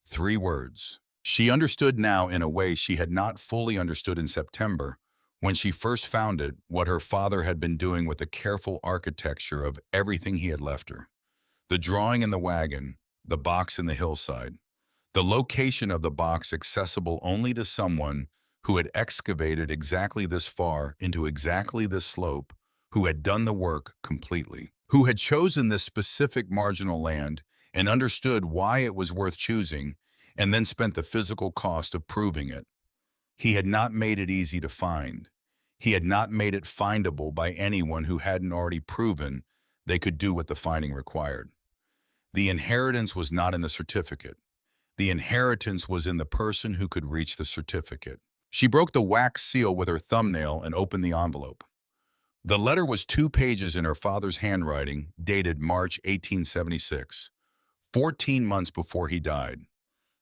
3 words. She understood now in a way she had not fully understood in September, when she first found it, what her father had been doing with the careful architecture of everything he had left her. The drawing in the wagon, the box in the hillside, the location of the box accessible only to someone who had excavated exactly this far into exactly this slope, who had done the work completely, who had chosen this specific marginal land and understood why it was worth choosing, and then spent the physical cost of proving it. He had not made it easy to find. He had not made it findable by anyone who hadn't already proven they could do what the finding required. The inheritance was not in the certificate. The inheritance was in the person who could reach the certificate. She broke the wax seal with her thumbnail and opened the envelope. The letter was 2 pages in her father's handwriting, dated March 1876, 14 months before he died.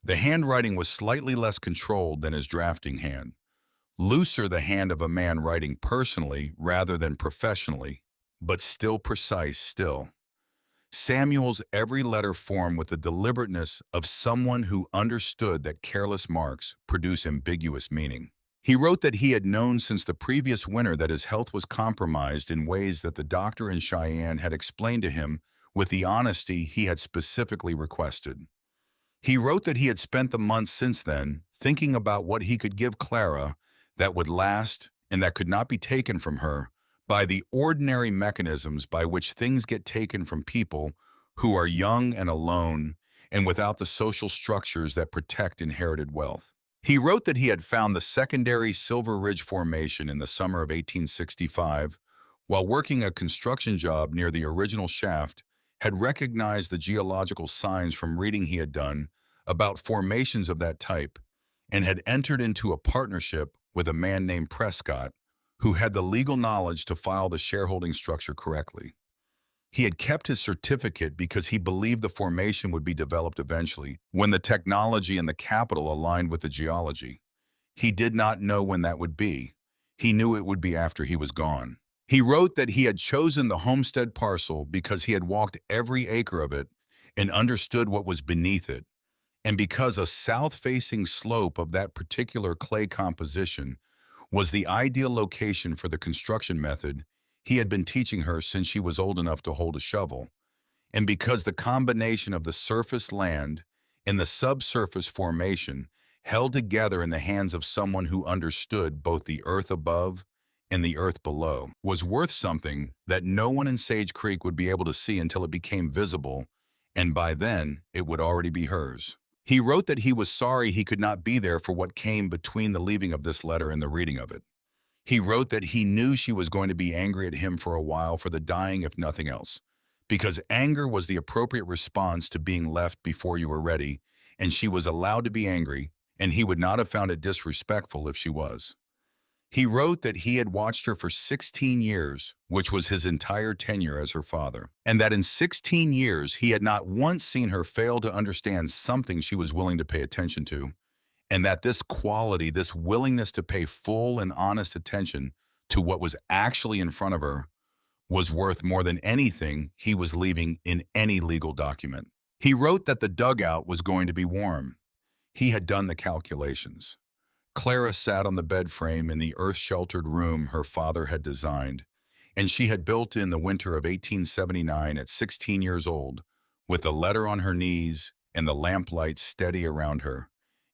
The handwriting was slightly less controlled than his drafting hand. Looser, the hand of a man writing personally rather than professionally, but still precise still. Samuel's every letter formed with the deliberateness of someone who understood that careless marks produce ambiguous meaning. He wrote that he had known since the previous winter that his health was compromised in ways that the doctor in Cheyenne had explained to him with the honesty he had specifically requested. He wrote that he had spent the months since then thinking about what he could give Clara that would last and that could not be taken from her by the ordinary mechanisms by which things get taken from people who are young and alone and without the social structures that protect inherited wealth. He wrote that he had found the secondary Silver Ridge Formation in the summer of 1865 while working a construction job near the original shaft, had recognized the geological signs from reading he had done about formations of that type, and had entered into a partnership with a man named Prescott, who had the legal knowledge to file the shareholding structure correctly. He had kept his certificate because he believed the formation would be developed eventually, when the technology and the capital aligned with the geology. He did not know when that would be. He knew it would be after he was gone. He wrote that he had chosen the homestead parcel because he had walked every acre of it and understood what was beneath it, and because a south-facing slope of that particular clay composition was the ideal location for the construction method he had been teaching her since she was old enough to hold a shovel, and because the combination of the surface land and the subsurface formation held together in the hands of someone who understood both the earth above and the earth below was worth something that no one in Sage Creek would be able to see until it became visible, and by then it would already be hers. He wrote that he was sorry he could not be there for what came between the leaving of this letter and the reading of it. He wrote that he knew she was going to be angry at him for a while for the dying if nothing else, because anger was the appropriate response to being left before you were ready, and she was allowed to be angry, and he would not have found it disrespectful if she was. He wrote that he had watched her for 16 years, which was his entire tenure as her father, and that in 16 years he had not once seen her fail to understand something she was willing to pay attention to, and that this quality, this willingness to pay full and honest attention to what was actually in front of her, was worth more than anything he was leaving in any legal document. He wrote that the dugout was going to be warm. He had done the calculations. Clara sat on the bed frame in the earth-sheltered room her father had designed, and she had built in the winter of 1879 at 16 years old, with the letter on her knees and the lamplight steady around her,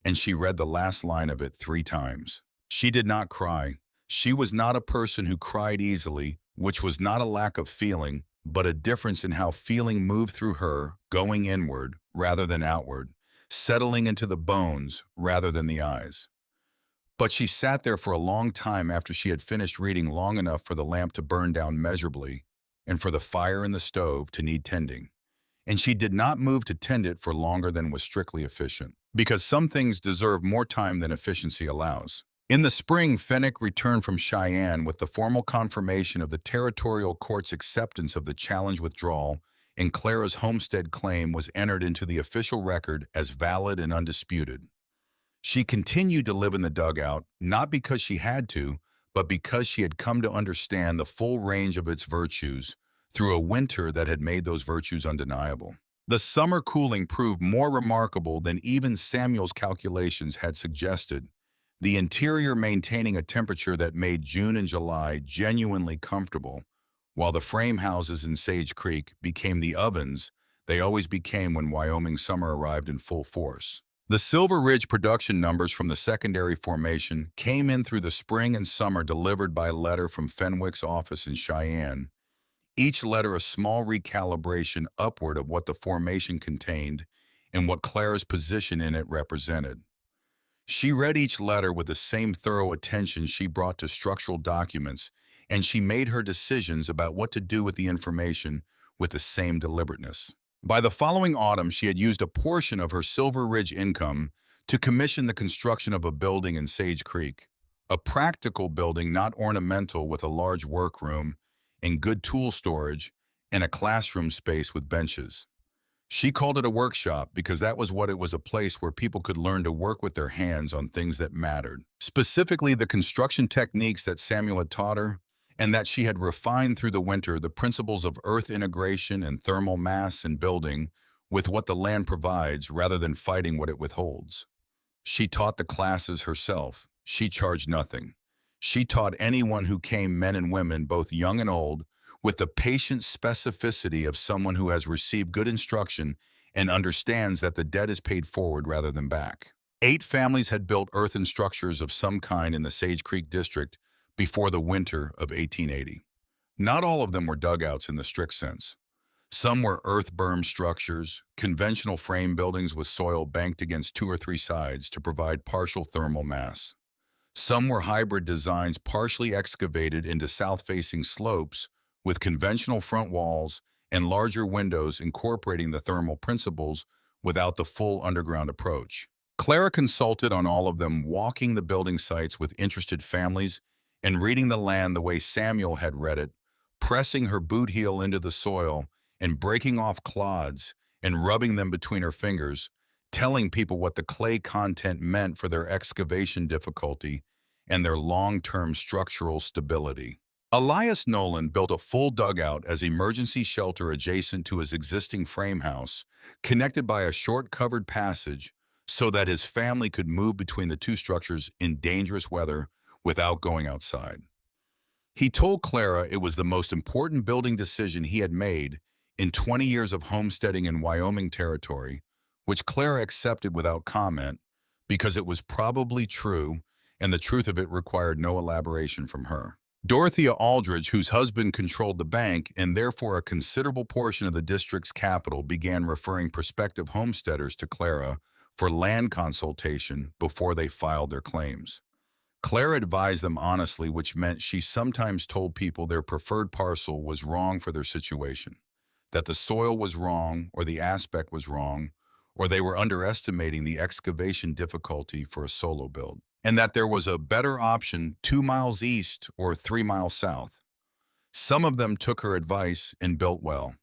and she read the last line of it 3 times. She did not cry. She was not a person who cried easily, which was not a lack of feeling, but a difference in how feeling moved through her, going inward rather than outward, settling into the bones rather than the eyes. But she sat there for a long time after she had finished reading, long enough for the lamp to burn down measurably and for the fire in the stove to need tending. And she did not move to tend it for longer than was strictly efficient, because some things deserve more time than efficiency allows. In the spring, Fenwick returned from Cheyenne with the formal confirmation of the territorial court's acceptance of the challenge withdrawal, and Clara's homestead claim was entered into the official record as valid and undisputed. She continued to live in the dugout, not because she had to, but because she had come to understand the full range of its virtues through a winter that had made those virtues undeniable. The summer cooling proved more remarkable than even Samuel's calculations had suggested, the interior maintaining a temperature that made June and July genuinely comfortable, while the frame houses in Sage Creek became the ovens they always became when Wyoming summer arrived in full force. The Silver Ridge production numbers from the secondary formation came in through the spring and summer, delivered by letter from Fenwick's office in Cheyenne, each letter a small recalibration upward of what the formation contained and what Clara's position in it represented. She read each letter with the same thorough attention she brought to structural documents, and she made her decisions about what to do with the information with the same deliberateness. By the following autumn, she had used a portion of her Silver Ridge income to commission the construction of a building in Sage Creek, a practical building, not ornamental, with a large workroom and good tool storage and a classroom space with benches. She called it a workshop because that was what it was, a place where people could learn to work with their hands on things that mattered, specifically the construction techniques that Samuel had taught her, and that she had refined through the winter, the principles of earth integration and thermal mass in building with what the land provides rather than fighting what it withholds. She taught the classes herself. She charged nothing. She taught anyone who came, men and women, both young and old, with the patient specificity of someone who has received good instruction and understands that the debt is paid forward rather than back. 8 families had built earthen structures of some kind in the Sage Creek district before the winter of 1880. Not all of them were dugouts in the strict sense. Some were earth berm structures, conventional frame buildings with soil banked against 2 or 3 sides to provide partial thermal mass. Some were hybrid designs partially excavated into south-facing slopes with conventional front walls and larger windows incorporating the thermal principles without the full underground approach. Clara consulted on all of them, walking the building sites with interested families and reading the land the way Samuel had read it, pressing her boot heel into the soil and breaking off clods and rubbing them between her fingers, telling people what the clay content meant for their excavation difficulty and their long-term structural stability. Elias Nolan built a full dugout as emergency shelter adjacent to his existing frame house, connected by a short covered passage so that his family could move between the 2 structures in dangerous weather without going outside. He told Clara it was the most important building decision he had made in 20 years of homesteading in Wyoming territory, which Clara accepted without comment because it was probably true and the truth of it required no elaboration from her. Dorothea Aldridge, whose husband controlled the bank and therefore a considerable portion of the district's capital, began referring prospective homesteaders to Clara for land consultation before they filed their claims. Claire advised them honestly, which meant she sometimes told people their preferred parcel was wrong for their situation, that the soil was wrong or the aspect was wrong, or they were underestimating the excavation difficulty for a solo build, and that there was a better option 2 miles east or 3 miles south. Some of them took her advice and built well.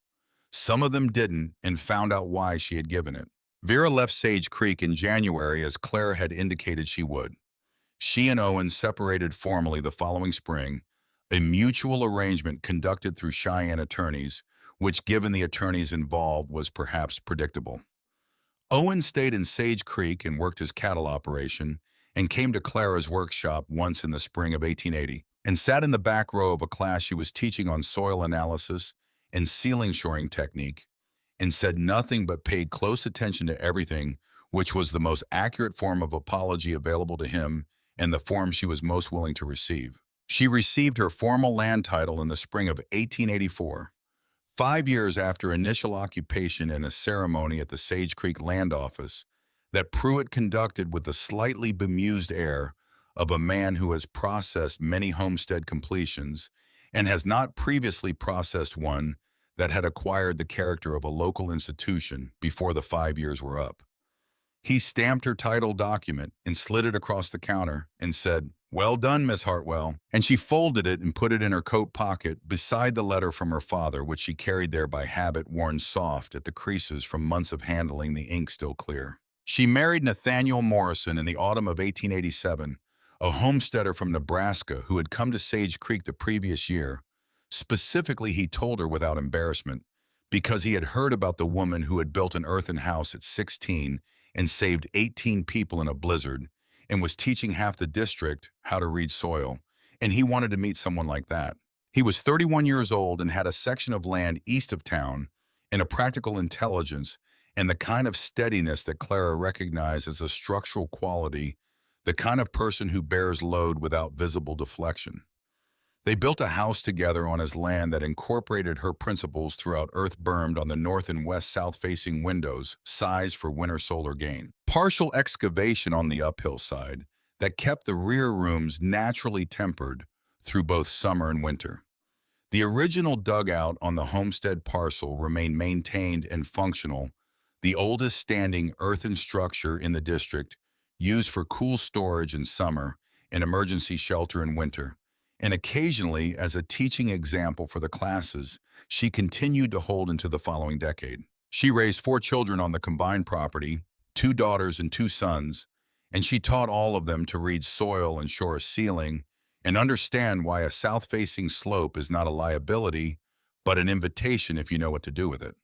Some of them didn't and found out why she had given it. Vera left Sage Creek in January as Claire had indicated she would. She and Owen separated formally the following spring, a mutual arrangement conducted through Cheyenne attorneys, which, given the attorneys involved, was perhaps predictable. Owen stayed in Sage Creek and worked his cattle operation, and came to Clara's workshop once in the spring of 1880, and sat in the back row of a class she was teaching on soil analysis and ceiling shoring technique, and said nothing but paid close attention to everything, which was the most accurate form of apology available to him and the form she was most willing to receive. She received her formal land title in the spring of 1884, 5 years after initial occupation and a ceremony at the Sage Creek Land Office that Pruitt conducted with the slightly bemused air of a man who has processed many homestead completions and has not previously processed one that had acquired the character of a local institution before the 5 years were up. He stamped her title document and slid it across the counter and said, "Well done, Miss Hartwell." And she folded it and put it in her coat pocket beside the letter from her father, which she carried there by habit, worn soft at the creases from months of handling, the ink still clear. She married Nathaniel Morrison in the autumn of 1887, a homesteader from Nebraska who had come to Sage Creek the previous year. Specifically, he told her without embarrassment, because he had heard about the woman who had built an earthen house at 16 and saved 18 people in a blizzard, and was teaching half the district how to read soil, and he wanted to meet someone like that. He was 31 years old and had a section of land east of town, and a practical intelligence and the kind of steadiness that Clara recognized as a structural quality, the kind of person who bears load without visible deflection. They built a house together on his land that incorporated her principles throughout, earth bermed on the north and west south-facing windows, size for winter solar gain. Partial excavation on the uphill side that kept the rear rooms naturally tempered through both summer and winter. The original dugout on the homestead parcel remained maintained and functional, the oldest standing earthen structure in the district, used for cool storage in summer and emergency shelter in winter. And occasionally, as a teaching example for the classes, she continued to hold into the following decade. She raised 4 children on the combined property, 2 daughters and 2 sons, and she taught all of them to read soil and shore a ceiling and understand why a south-facing slope is not a liability, but an invitation if you know what to do with it.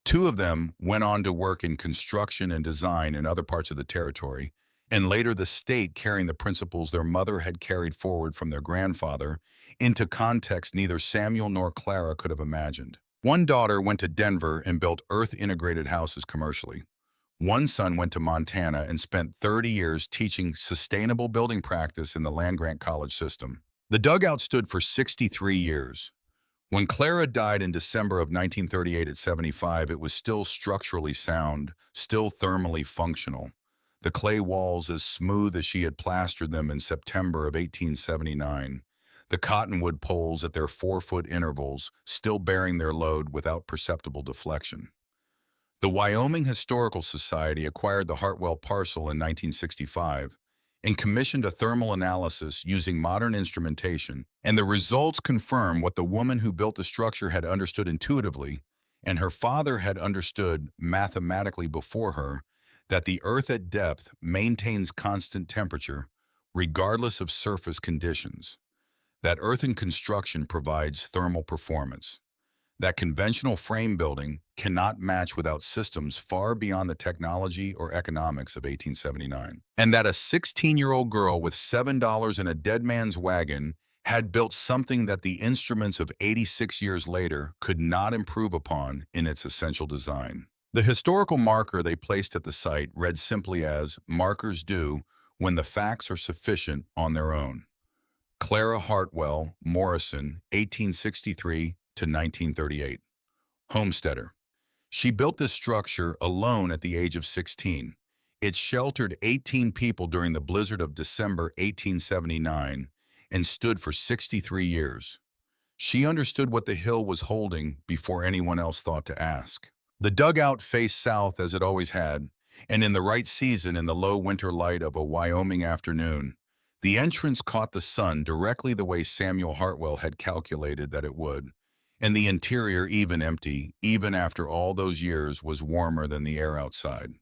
2 of them went on to work in construction and design in other parts of the territory, and later the state, carrying the principles their mother had carried forward from their grandfather into context neither Samuel nor Clara could have imagined. 1 daughter went to Denver and built earth-integrated houses commercially. 1 son went to Montana and spent 30 years teaching sustainable building practice in the land-grant college system. The dugout stood for 63 years. When Clara died in December of 1938 at 75, it was still structurally sound, still thermally functional. The clay walls as smooth as she had plastered them in September of 1879. The cottonwood poles at their 4-foot intervals, still bearing their load without perceptible deflection. The Wyoming Historical Society acquired the Hartwell parcel in 1965 and commissioned a thermal analysis using modern instrumentation, and the results confirm what the woman who built the structure had understood intuitively, and her father had understood mathematically before her, that the earth at depth maintains constant temperature regardless of surface conditions, that earthen construction provides thermal performance, that conventional frame building cannot match without systems far beyond the technology or economics of 1879, and that a 16-year-old girl with $7 in a dead man's wagon had built something that the instruments of 86 years later could not improve upon in its essential design. The historical marker they placed at the site read simply as, "Markers do when the facts are sufficient on their own." Clara Hartwell Morrison, 1863 to 1938. Homesteader. She built this structure alone at the age of 16. It sheltered 18 people during the blizzard of December 1879 and stood for 63 years. She understood what the hill was holding before anyone else thought to ask. The dugout faced south as it always had, and in the right season in the low winter light of a Wyoming afternoon, the entrance caught the sun directly the way Samuel Hartwell had calculated that it would, and the interior, even empty, even after all those years, was warmer than the air outside.